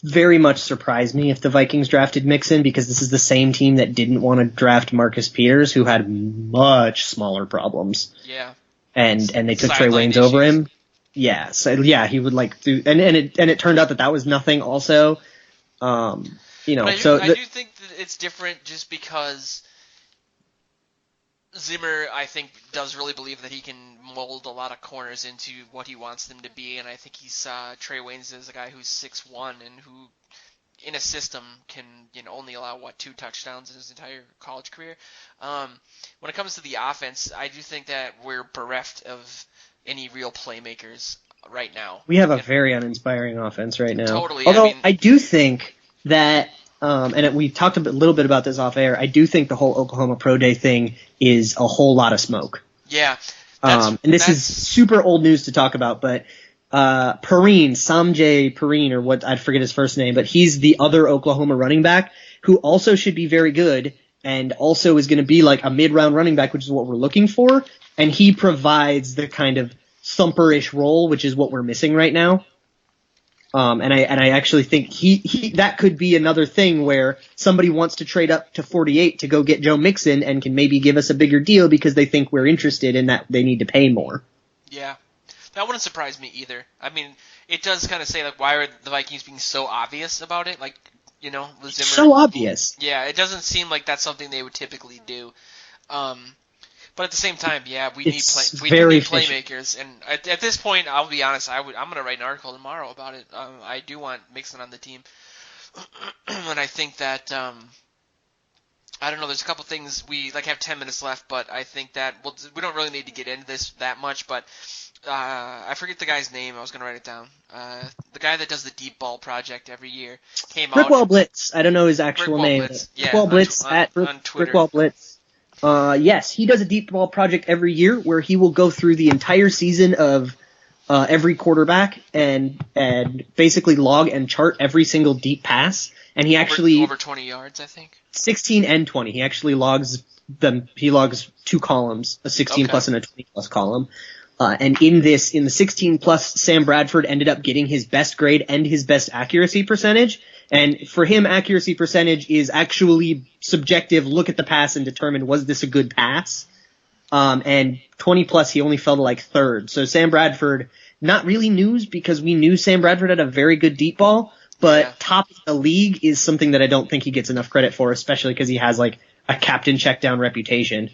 very much surprise me if the Vikings drafted Mixon, because this is the same team that didn't want to draft Marcus Peters, who had much smaller problems. Yeah. And they took Trey Waynes over him. Yeah. So he would like do, and it turned out that was nothing also. I do think that it's different just because Zimmer, I think, does really believe that he can mold a lot of corners into what he wants them to be, and I think he saw Trey Waynes as a guy who's 6'1" and who, in a system, can only allow, 2 touchdowns in his entire college career. When it comes to the offense, I do think that we're bereft of any real playmakers right now. We have a very uninspiring offense right now. Totally. Although I do think that and we talked a little bit about this off air, I do think the whole Oklahoma Pro Day thing is a whole lot of smoke. Yeah. And this is super old news to talk about, but Samjay Perine, or what, I forget his first name, but he's the other Oklahoma running back who also should be very good and also is going to be like a mid-round running back, which is what we're looking for. And he provides the kind of thumper-ish role, which is what we're missing right now. And I actually think he that could be another thing where somebody wants to trade up to 48 to go get Joe Mixon and can maybe give us a bigger deal because they think we're interested in that they need to pay more. Yeah. That wouldn't surprise me either. I mean, it does kind of say, like, why are the Vikings being so obvious about it? Like, with Zimmer. So obvious. Yeah, it doesn't seem like that's something they would typically do. But at the same time, yeah, we need playmakers. And at this point, I'll be honest, I'm going to write an article tomorrow about it. I do want Mixon on the team. And I think that, I don't know, there's a couple things we have 10 minutes left, but I think that we don't really need to get into this that much, but I forget the guy's name. I was going to write it down. The guy that does the deep ball project every year came out. Brickwall Blitz. I don't know his actual name. Brickwall Blitz at Twitter. Brickwall Blitz. Yes, he does a deep ball project every year where he will go through the entire season of every quarterback and basically log and chart every single deep pass. And he actually over 20 yards, I think. 16 and 20. He actually logs them. He logs 2 columns, a 16 plus and a 20 plus column. And in the 16 plus, Sam Bradford ended up getting his best grade and his best accuracy percentage. And for him, accuracy percentage is actually subjective. Look at the pass and determine, was this a good pass? And 20 plus, he only fell to like third. So Sam Bradford, not really news because we knew Sam Bradford had a very good deep ball, but top of the league is something that I don't think he gets enough credit for, especially because he has like a captain check down reputation.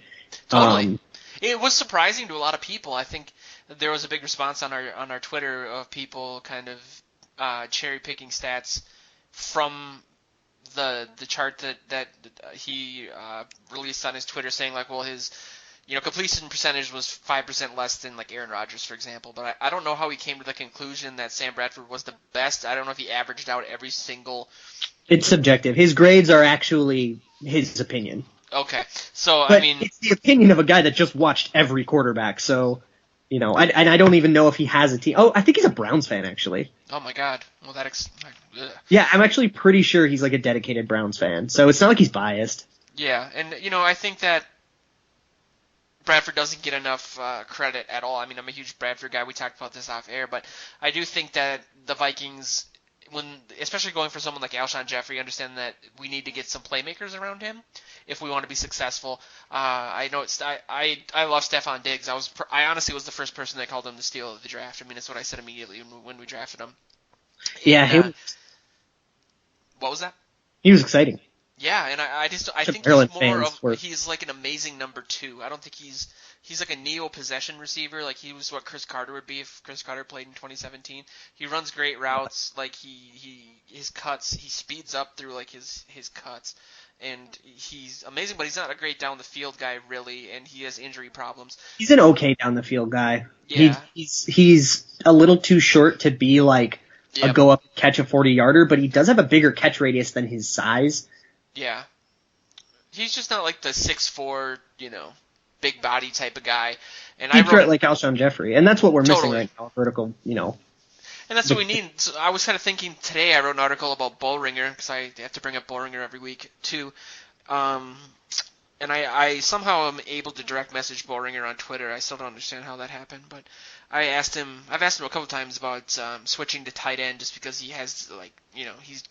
Totally. It was surprising to a lot of people. I think there was a big response on our Twitter of people kind of cherry picking stats from the chart that he released on his Twitter, saying like, well, his completion percentage was 5% less than like Aaron Rodgers, for example. But I don't know how he came to the conclusion that Sam Bradford was the best. I don't know if he averaged out every single. It's subjective. His grades are actually his opinion. Okay, so but I mean, it's the opinion of a guy that just watched every quarterback. So, I don't even know if he has a team. Oh, I think he's a Browns fan actually. Oh my God. Well, yeah, I'm actually pretty sure he's like a dedicated Browns fan. So it's not like he's biased. Yeah, and I think that Bradford doesn't get enough credit at all. I mean, I'm a huge Bradford guy. We talked about this off air, but I do think that the Vikings, especially going for someone like Alshon Jeffrey, understand that we need to get some playmakers around him if we want to be successful. I know I love Stephon Diggs. I honestly was the first person that called him the steal of the draft. I mean, it's what I said immediately when we drafted him. Yeah, what was that? He was exciting. Yeah, and I think he's like an amazing number 2. I don't think he's like a neo-possession receiver. Like he was what Chris Carter would be if Chris Carter played in 2017. He runs great routes. Like his cuts, he speeds up through like his cuts, and he's amazing. But he's not a great down the field guy really, and he has injury problems. He's an okay down the field guy. Yeah, he's a little too short to be like a go up catch a 40-yarder, but he does have a bigger catch radius than his size. Yeah. He's just not like the 6'4", big body type of guy. And Deep threat like Alshon Jeffrey, and that's what we're missing right now, vertical, And that's what we need. So I was kind of thinking today, I wrote an article about Bullringer, because I have to bring up Bullringer every week, too. And I somehow am able to direct message Bullringer on Twitter. I still don't understand how that happened, but I've asked him a couple times about switching to tight end just because he has, like, he's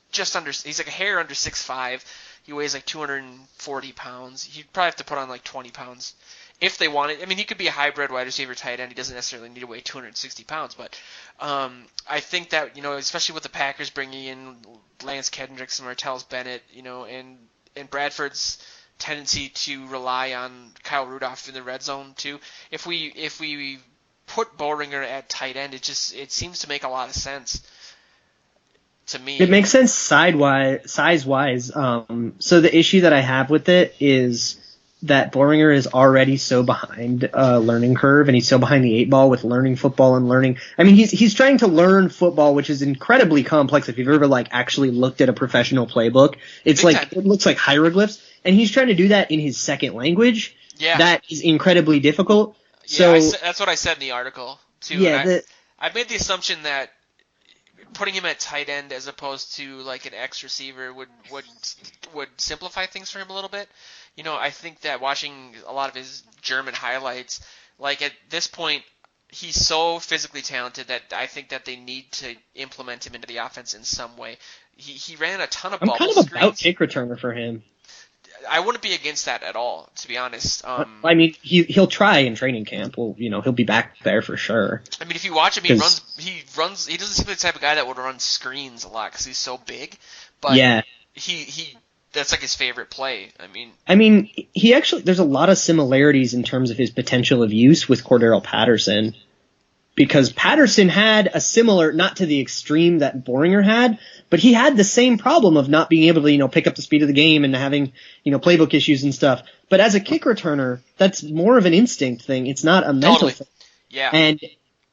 like a hair under 6'5". He weighs like 240 pounds. He'd probably have to put on like 20 pounds if they wanted. I mean, he could be a hybrid wide receiver tight end. He doesn't necessarily need to weigh 260 pounds, but I think that, especially with the Packers bringing in Lance Kendricks and Martellus Bennett, and Bradford's tendency to rely on Kyle Rudolph in the red zone too. If we put Bullringer at tight end, it seems to make a lot of sense to me. It makes sense size-wise. So the issue that I have with it is that Bullringer is already so behind a learning curve, and he's so behind the 8 ball with learning football and learning. I mean, he's trying to learn football, which is incredibly complex. If you've ever actually looked at a professional playbook, it's it looks like hieroglyphs, and he's trying to do that in his second language. Yeah, that is incredibly difficult. Yeah, so that's what I said in the article too. Yeah, I made the assumption that putting him at tight end as opposed to like an X receiver would simplify things for him a little bit. I think that watching a lot of his German highlights, like at this point, he's so physically talented that I think that they need to implement him into the offense in some way. He ran a ton of bubble screens. I'm kind of about kick returner for him. I wouldn't be against that at all, to be honest. I mean, he'll try in training camp. Well, he'll be back there for sure. I mean, if you watch him, he runs. He doesn't seem like the type of guy that would run screens a lot because he's so big. But yeah, he that's like his favorite play. I mean, he actually, there's a lot of similarities in terms of his potential of use with Cordarrelle Patterson. Because Patterson had a similar, not to the extreme that Bullringer had, but he had the same problem of not being able to, pick up the speed of the game and having, playbook issues and stuff. But as a kick returner, that's more of an instinct thing. It's not a mental thing. Yeah. And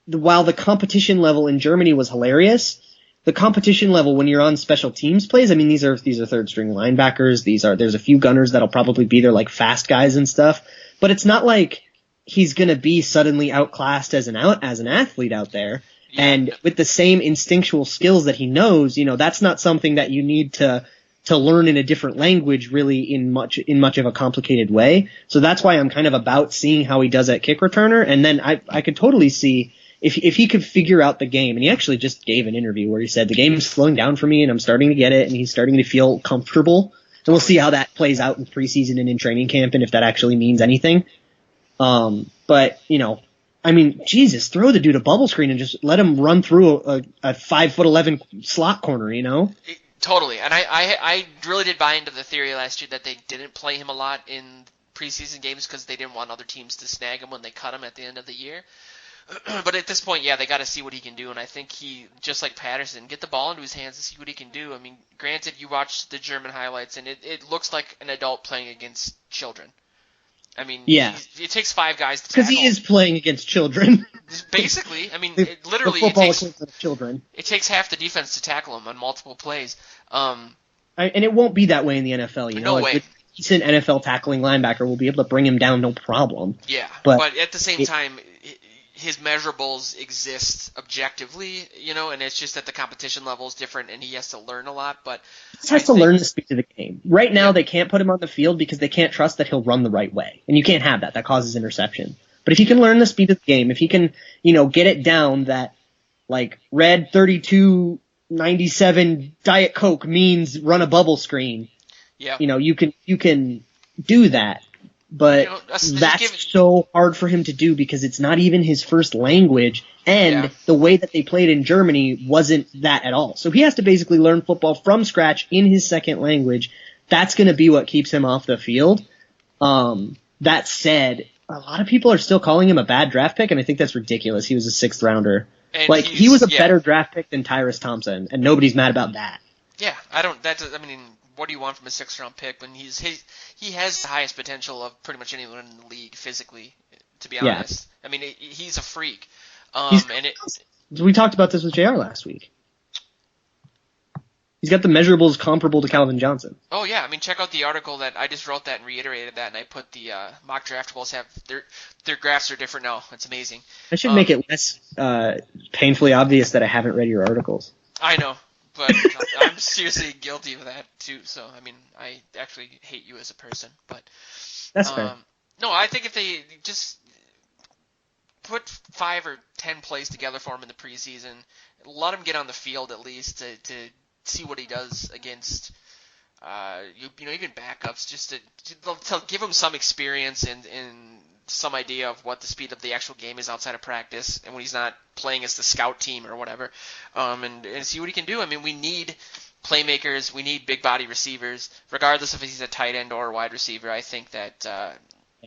while the competition level in Germany was hilarious, the competition level when you're on special teams plays, I mean, these are third string linebackers. There's a few gunners that'll probably be there, like fast guys and stuff. But it's not like he's going to be suddenly outclassed as an athlete out there. Yeah. And with the same instinctual skills that he knows, that's not something that you need to to learn in a different language really in much of a complicated way. So that's why I'm kind of about seeing how he does at kick returner. And then I could totally see if he could figure out the game. And he actually just gave an interview where he said the game is slowing down for me and I'm starting to get it and he's starting to feel comfortable. And we'll see how that plays out in preseason and in training camp and if that actually means anything. But, you know, I mean, Jesus, throw the dude a bubble screen and just let him run through a 5'11" slot corner, you know? Totally. And I really did buy into the theory last year that they didn't play him a lot in preseason games because they didn't want other teams to snag him when they cut him at the end of the year. But at this point, yeah, they got to see what he can do, and I think he, just like Patterson, get the ball into his hands and see what he can do. I mean, granted, you watch the German highlights, and it looks like an adult playing against children. I mean, yeah, it takes 5 guys to tackle. Because he is playing against children. Basically, I mean, literally, it takes half the defense to tackle him on multiple plays. And it won't be that way in the NFL, you know? No way. A decent NFL tackling linebacker will be able to bring him down no problem. Yeah, but at the same time, his measurables exist objectively, you know, and it's just that the competition level is different and he has to learn a lot. But he has to learn the speed of the game. Right now, they can't put him on the field because they can't trust that he'll run the right way. And you can't have that. That causes interception. But if he can learn the speed of the game, if he can, you know, get it down that, like, red 32.97 Diet Coke means run a bubble screen, you know, you can do that. But that's so hard for him to do because it's not even his first language, and the way that they played in Germany wasn't that at all. So he has to basically learn football from scratch in his second language. That's going to be what keeps him off the field. That said, a lot of people are still calling him a bad draft pick, and I think that's ridiculous. He was a 6th rounder. And like, he was a better draft pick than Tyrus Thompson, and nobody's mad about that. Yeah, what do you want from a 6th-round pick when he has the highest potential of pretty much anyone in the league physically, to be honest. I mean, he's a freak. We talked about this with JR last week. He's got the measurables comparable to Calvin Johnson. Oh, yeah. I mean, check out the article that I just wrote that and reiterated that, and I put the mock draftables have their graphs are different now. It's amazing. I should make it less painfully obvious that I haven't read your articles. I know. But I'm seriously guilty of that too. So I mean, I actually hate you as a person. But that's fair. No, I think if they just put 5 or 10 plays together for him in the preseason, let him get on the field at least to see what he does against even backups, just to give him some experience and some idea of what the speed of the actual game is outside of practice and when he's not playing as the scout team or whatever, and see what he can do. I mean, we need playmakers, we need big body receivers, regardless if he's a tight end or a wide receiver. I think that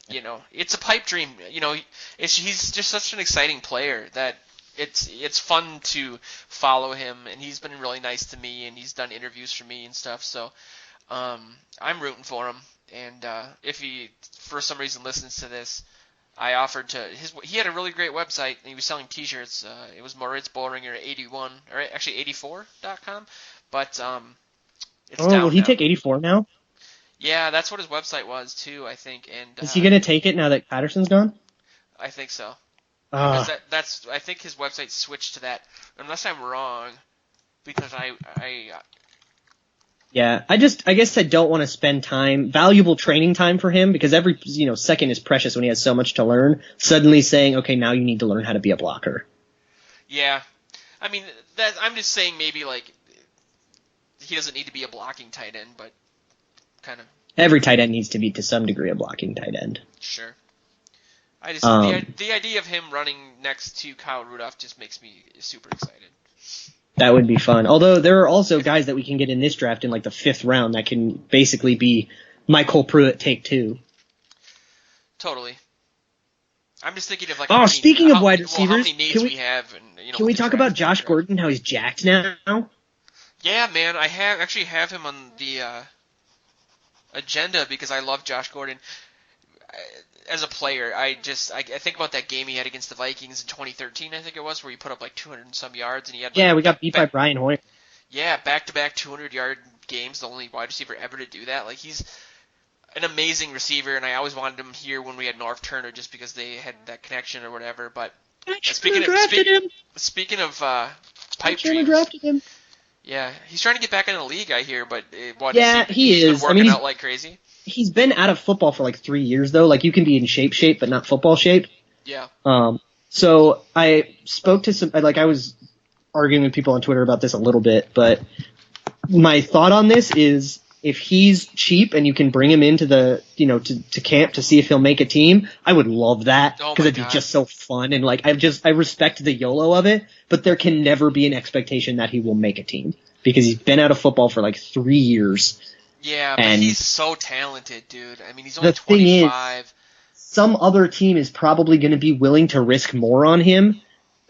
it's a pipe dream. You know, he's just such an exciting player that it's fun to follow him, and he's been really nice to me, and he's done interviews for me and stuff. So I'm rooting for him. And if he, for some reason, listens to this, I offered he had a really great website, and he was selling T-shirts. It was Moritz Bollringer 81, or actually 84.com, but it's down will he take 84 now? Yeah, that's what his website was, too, I think. And is he going to take it now that Patterson's gone? I think so. Because I think his website switched to that, unless I'm wrong, because Yeah, I guess I don't want to spend valuable training time for him, because every second is precious when he has so much to learn. Suddenly saying, okay, now you need to learn how to be a blocker. Yeah, I mean, I'm just saying maybe like he doesn't need to be a blocking tight end, but kind of every tight end needs to be to some degree a blocking tight end. Sure. I just the idea of him running next to Kyle Rudolph just makes me super excited. That would be fun. Although there are also guys that we can get in this draft in like the 5th round that can basically be Michael Pruitt take 2. Totally. I'm just thinking of like. Oh, speaking of wide receivers, how many needs we have, and can we talk about Josh Gordon? How he's jacked now? Yeah, man. I actually have him on the agenda because I love Josh Gordon. As a player, I think about that game he had against the Vikings in 2013, I think it was, where he put up like 200 and some yards, and he had we got beat by Brian Hoyer. Yeah, back-to-back 200-yard games, the only wide receiver ever to do that. Like, he's an amazing receiver, and I always wanted him here when we had Norv Turner, just because they had that connection or whatever. But speaking of pipe dreams, drafted him. Yeah, he's trying to get back in the league, I hear, but he is. Been working out like crazy. He's been out of football for like 3 years though. Like you can be in shape, but not football shape. Yeah. So I spoke to I was arguing with people on Twitter about this a little bit, but my thought on this is if he's cheap and you can bring him into the, to camp to see if he'll make a team, I would love that because it'd be just so fun. And like, I respect the YOLO of it, but there can never be an expectation that he will make a team because he's been out of football for like 3 years. Yeah, but he's so talented, dude. I mean, he's only 25. Thing is, some other team is probably going to be willing to risk more on him,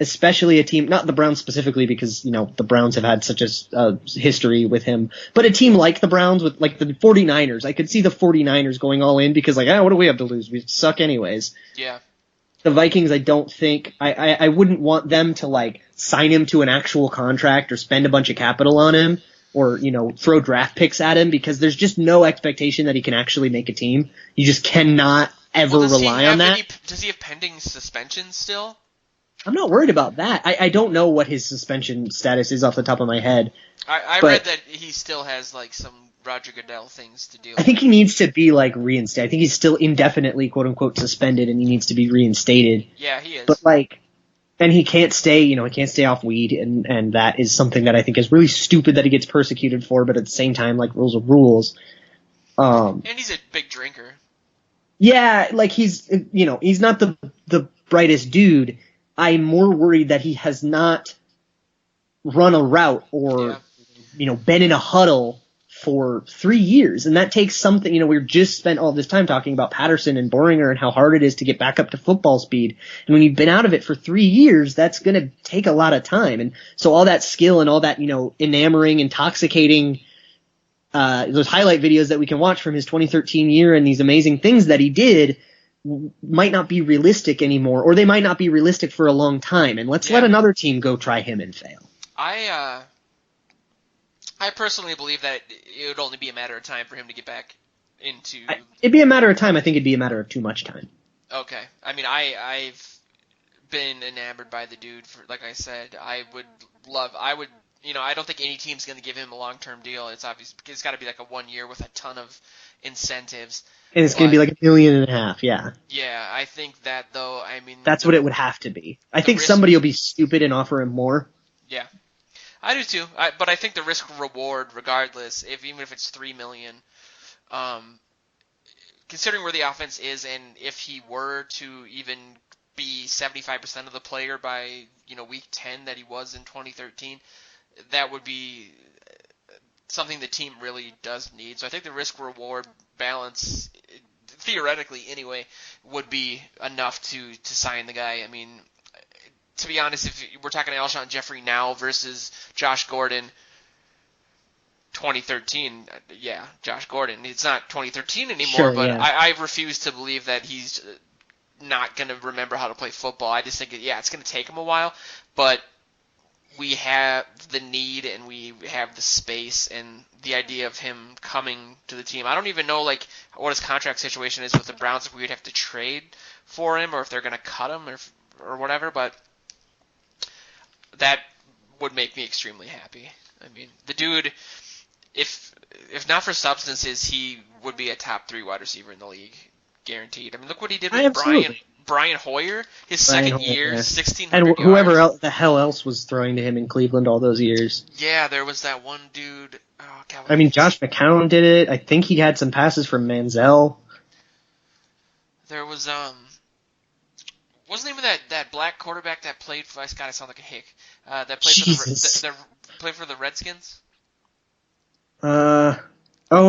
especially a team, not the Browns specifically because, the Browns have had such a history with him, but a team like the Browns with like the 49ers. I could see the 49ers going all in because like, what do we have to lose? We suck anyways. Yeah. The Vikings, I don't think, I wouldn't want them to like sign him to an actual contract or spend a bunch of capital on him or, throw draft picks at him because there's just no expectation that he can actually make a team. You just cannot ever rely on that. Does he have pending suspension still? I'm not worried about that. I don't know what his suspension status is off the top of my head. I read that he still has like some Roger Goodell things to deal with. I think he needs to be like reinstated. I think he's still indefinitely quote unquote suspended and he needs to be reinstated. Yeah, he is. But like, and he can't stay, he can't stay off weed and that is something that I think is really stupid that he gets persecuted for, but at the same time, like rules are rules. And he's a big drinker. Yeah, like he's not the brightest dude. I'm more worried that he has not run a route or, been in a huddle for 3 years. And that takes something, we've just spent all this time talking about Patterson and Boringer and how hard it is to get back up to football speed. And when you've been out of it for 3 years, that's going to take a lot of time. And so all that skill and all that, enamoring, intoxicating, those highlight videos that we can watch from his 2013 year and these amazing things that he did might not be realistic anymore, or they might not be realistic for a long time. And let's let another team go try him and fail. I personally believe that it would only be a matter of time for him to get back into. It'd be a matter of time. I think it'd be a matter of too much time. Okay. I mean, I've been enamored by the dude. Like I said, I don't think any team's going to give him a long-term deal. It's obvious. It's got to be like a 1 year with a ton of incentives. And it's going to be like $1.5 million, yeah. Yeah, I think that, though, that's what it would have to be. I think somebody will be stupid and offer him more. Yeah. I do, too. But I think the risk-reward, regardless, even if it's $3 million, considering where the offense is and if he were to even be 75% of the player by, week 10 that he was in 2013, that would be something the team really does need. So I think the risk-reward balance, theoretically anyway, would be enough to sign the guy. I mean, to be honest, if we're talking Alshon Jeffrey now versus Josh Gordon 2013, yeah, Josh Gordon. It's not 2013 anymore, but I refuse to believe that he's not going to remember how to play football. I just think, it's going to take him a while, but we have the need and we have the space and the idea of him coming to the team. I don't even know like what his contract situation is with the Browns, if we would have to trade for him or if they're going to cut him or whatever, but that would make me extremely happy. I mean, the dude, if not for substances, he would be a top 3 wide receiver in the league, guaranteed. I mean, look what he did with Brian Hoyer, his second year, 1,600 and yards. whoever the hell else was throwing to him in Cleveland all those years. Yeah, there was that one dude. Oh, God, I mean, Josh McCown did it. I think he had some passes from Manziel. There was what's the name of that black quarterback that played for? God, I sound like a hick. That played for the Redskins. And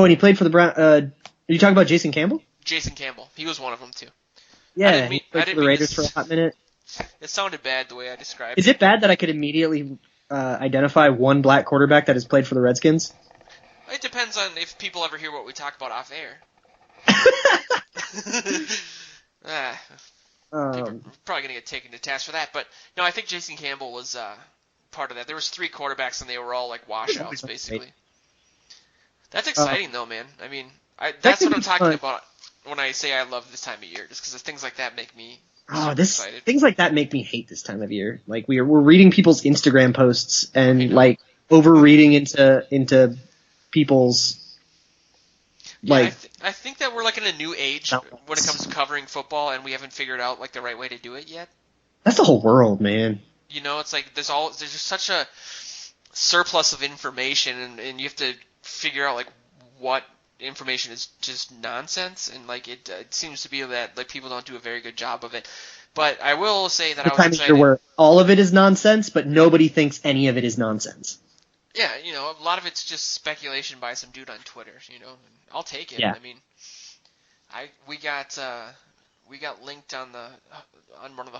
he played for the Brown. Are you talking about Jason Campbell? Jason Campbell. He was one of them too. Yeah, he played for the Raiders for a hot minute. It sounded bad the way I described it. Is it bad that I could immediately identify one black quarterback that has played for the Redskins? It depends on if people ever hear what we talk about off air. People are probably going to get taken to task for that. But, no, I think Jason Campbell was part of that. There was 3 quarterbacks, and they were all, like, washouts, basically. That's exciting, though, man. I mean, that's what I'm talking about when I say I love this time of year, just because things like that make me excited. Things like that make me hate this time of year. Like we're reading people's Instagram posts and like overreading into people's like. I think that we're like in a new age when it comes to covering football, and we haven't figured out like the right way to do it yet. That's the whole world, man. You know, it's like there's just such a surplus of information, and you have to figure out like what information is just nonsense, and like it seems to be that like people don't do a very good job of it. But I will say that I was excited. Where all of it is nonsense, but nobody thinks any of it is nonsense. Yeah, you know, a lot of it's just speculation by some dude on Twitter. You know, and I'll take it. Yeah. I mean, we got linked on one of the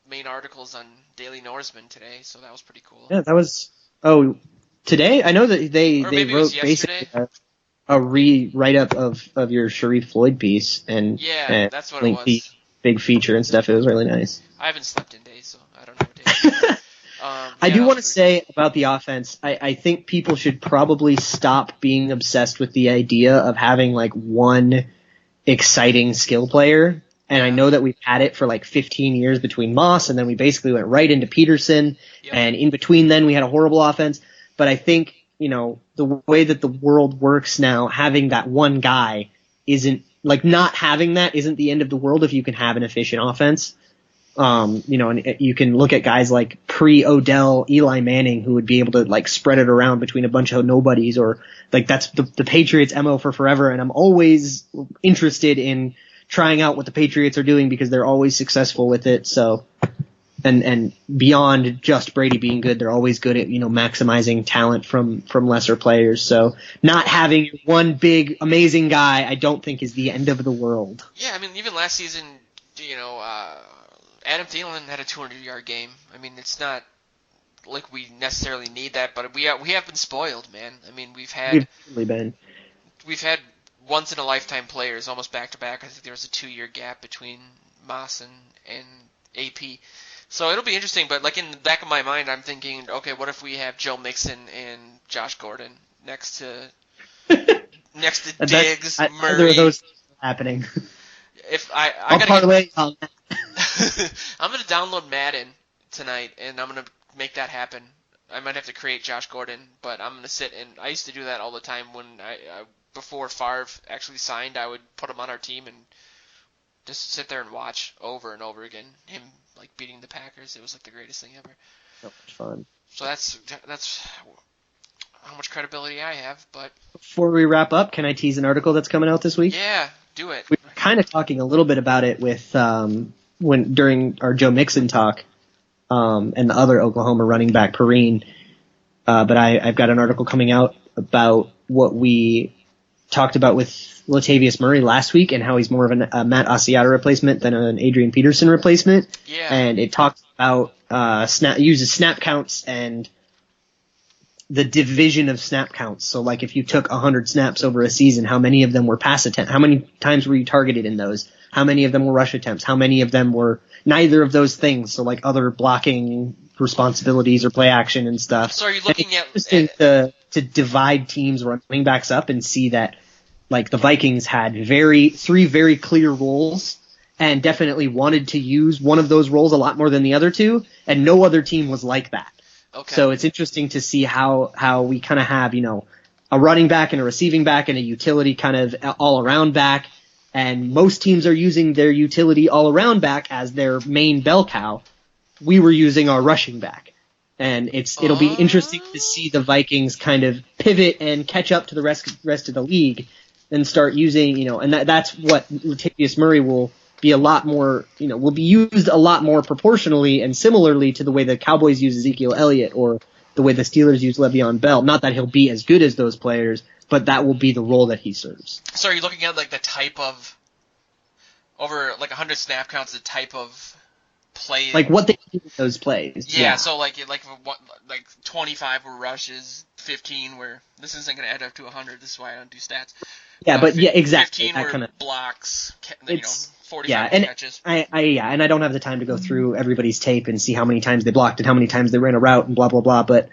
main articles on Daily Norseman today, so that was pretty cool. Yeah, that was today. I know that they wrote basically a write-up of your Sharrif Floyd piece, and that's what it was. The big feature and stuff. It was really nice. I haven't slept in days, so I don't know what day it is. I do want to say about the offense, I think people should probably stop being obsessed with the idea of having like one exciting skill player. And I know that we've had it for like 15 years between Moss, and then we basically went right into Peterson, and in between then we had a horrible offense. But I think, you know, the way that the world works now, having that one guy isn't, like not having that isn't the end of the world if you can have an efficient offense. You know, and you can look at guys like pre-Odell, Eli Manning, who would be able to like spread it around between a bunch of nobodies, or like that's the Patriots' MO for forever. And I'm always interested in trying out what the Patriots are doing because they're always successful with it. So, and beyond just Brady being good, they're always good at, you know, maximizing talent from lesser players. So not having one big amazing guy, I don't think is the end of the world. Yeah, I mean, even last season, you know, Adam Thielen had a 200-yard game. I mean, it's not like we necessarily need that, but we have been spoiled, man. I mean, we've had once in a lifetime players almost back to back. I think there was a 2-year gap between Moss and AP. So it'll be interesting, but like in the back of my mind, I'm thinking, okay, what if we have Joe Mixon and Josh Gordon next to Diggs, Murray? Either of those happening. If I'll parlay on that. I'm gonna download Madden tonight, and I'm gonna make that happen. I might have to create Josh Gordon, but I'm gonna sit and I used to do that all the time when before Favre actually signed. I would put him on our team and just sit there and watch over and over again him like beating the Packers. It was like the greatest thing ever. So much fun. So that's how much credibility I have. But before we wrap up, can I tease an article that's coming out this week? Yeah, do it. We were kind of talking a little bit about it with during our Joe Mixon talk, and the other Oklahoma running back Perrine. But I've got an article coming out about what we talked about with Latavius Murray last week and how he's more of a Matt Asiata replacement than an Adrian Peterson replacement. Yeah. And it talks about uses snap counts and the division of snap counts. So like if you took 100 snaps over a season, how many of them were pass attempts? How many times were you targeted in those? How many of them were rush attempts? How many of them were neither of those things? So like other blocking responsibilities or play action and stuff. So are you looking at to divide teams running backs up and see that like the Vikings had three very clear roles and definitely wanted to use one of those roles a lot more than the other two, and no other team was like that. Okay. So it's interesting to see how we kind of have, you know, a running back and a receiving back and a utility kind of all around back, and most teams are using their utility all around back as their main bell cow. We were using our rushing back. And it'll be interesting to see the Vikings kind of pivot and catch up to the rest of the league and start using, you know, and that's what Latavius Murray will be a lot more, you know, will be used a lot more proportionally and similarly to the way the Cowboys use Ezekiel Elliott or the way the Steelers use Le'Veon Bell. Not that he'll be as good as those players, but that will be the role that he serves. So are you looking at like the type of, over like 100 snap counts, the type of play, like what they do with those plays? Yeah, so like 25 were rushes, 15 were, this isn't going to add up to 100, this is why I don't do stats. Yeah, but yeah, exactly. 15 were blocks, 45 catches. And I don't have the time to go through everybody's tape and see how many times they blocked and how many times they ran a route and blah, blah, blah, but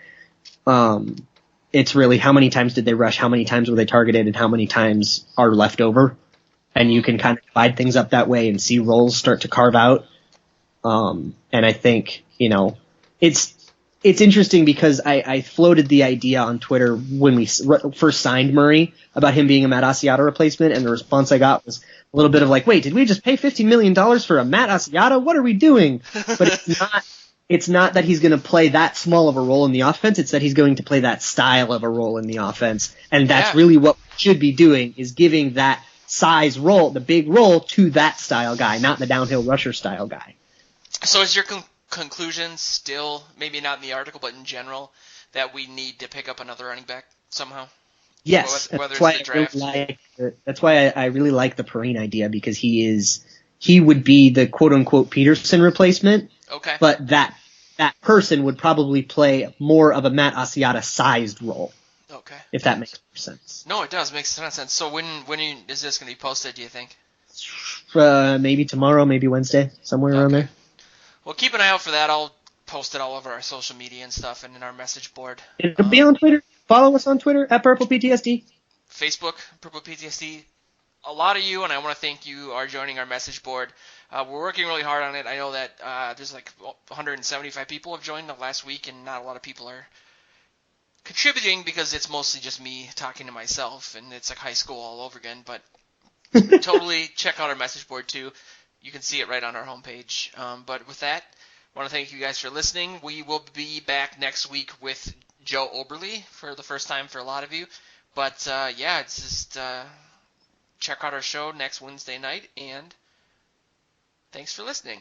it's really how many times did they rush, how many times were they targeted, and how many times are left over. And you can kind of divide things up that way and see roles start to carve out. And I think, you know, it's interesting because I floated the idea on Twitter when we first signed Murray about him being a Matt Asiata replacement, and the response I got was a little bit of like, wait, did we just pay $15 million for a Matt Asiata? What are we doing? But it's not that he's going to play that small of a role in the offense. It's that he's going to play that style of a role in the offense. And that's really what we should be doing, is giving that size role, the big role, to that style guy, not the downhill rusher style guy. So is your conclusion still, maybe not in the article, but in general, that we need to pick up another running back somehow? Yes, whether it's the draft. That's why I really like the Perrine idea, because he would be the quote unquote Peterson replacement. Okay. But that person would probably play more of a Matt Asiata sized role. Okay. If that makes sense. No, it does. Makes a ton of sense. So when is this going to be posted, do you think? Maybe tomorrow, maybe Wednesday, somewhere around there. Well, keep an eye out for that. I'll post it all over our social media and stuff and in our message board. It'll be on Twitter. Follow us on Twitter at purplePTSD. Facebook, purplePTSD. A lot of you, and I want to thank you, are joining our message board. We're working really hard on it. I know that there's like 175 people have joined the last week, and not a lot of people are contributing because it's mostly just me talking to myself, and it's like high school all over again. But totally check out our message board too. You can see it right on our homepage. But with that, I want to thank you guys for listening. We will be back next week with Joe Oberle for the first time for a lot of you. But it's just check out our show next Wednesday night, and thanks for listening.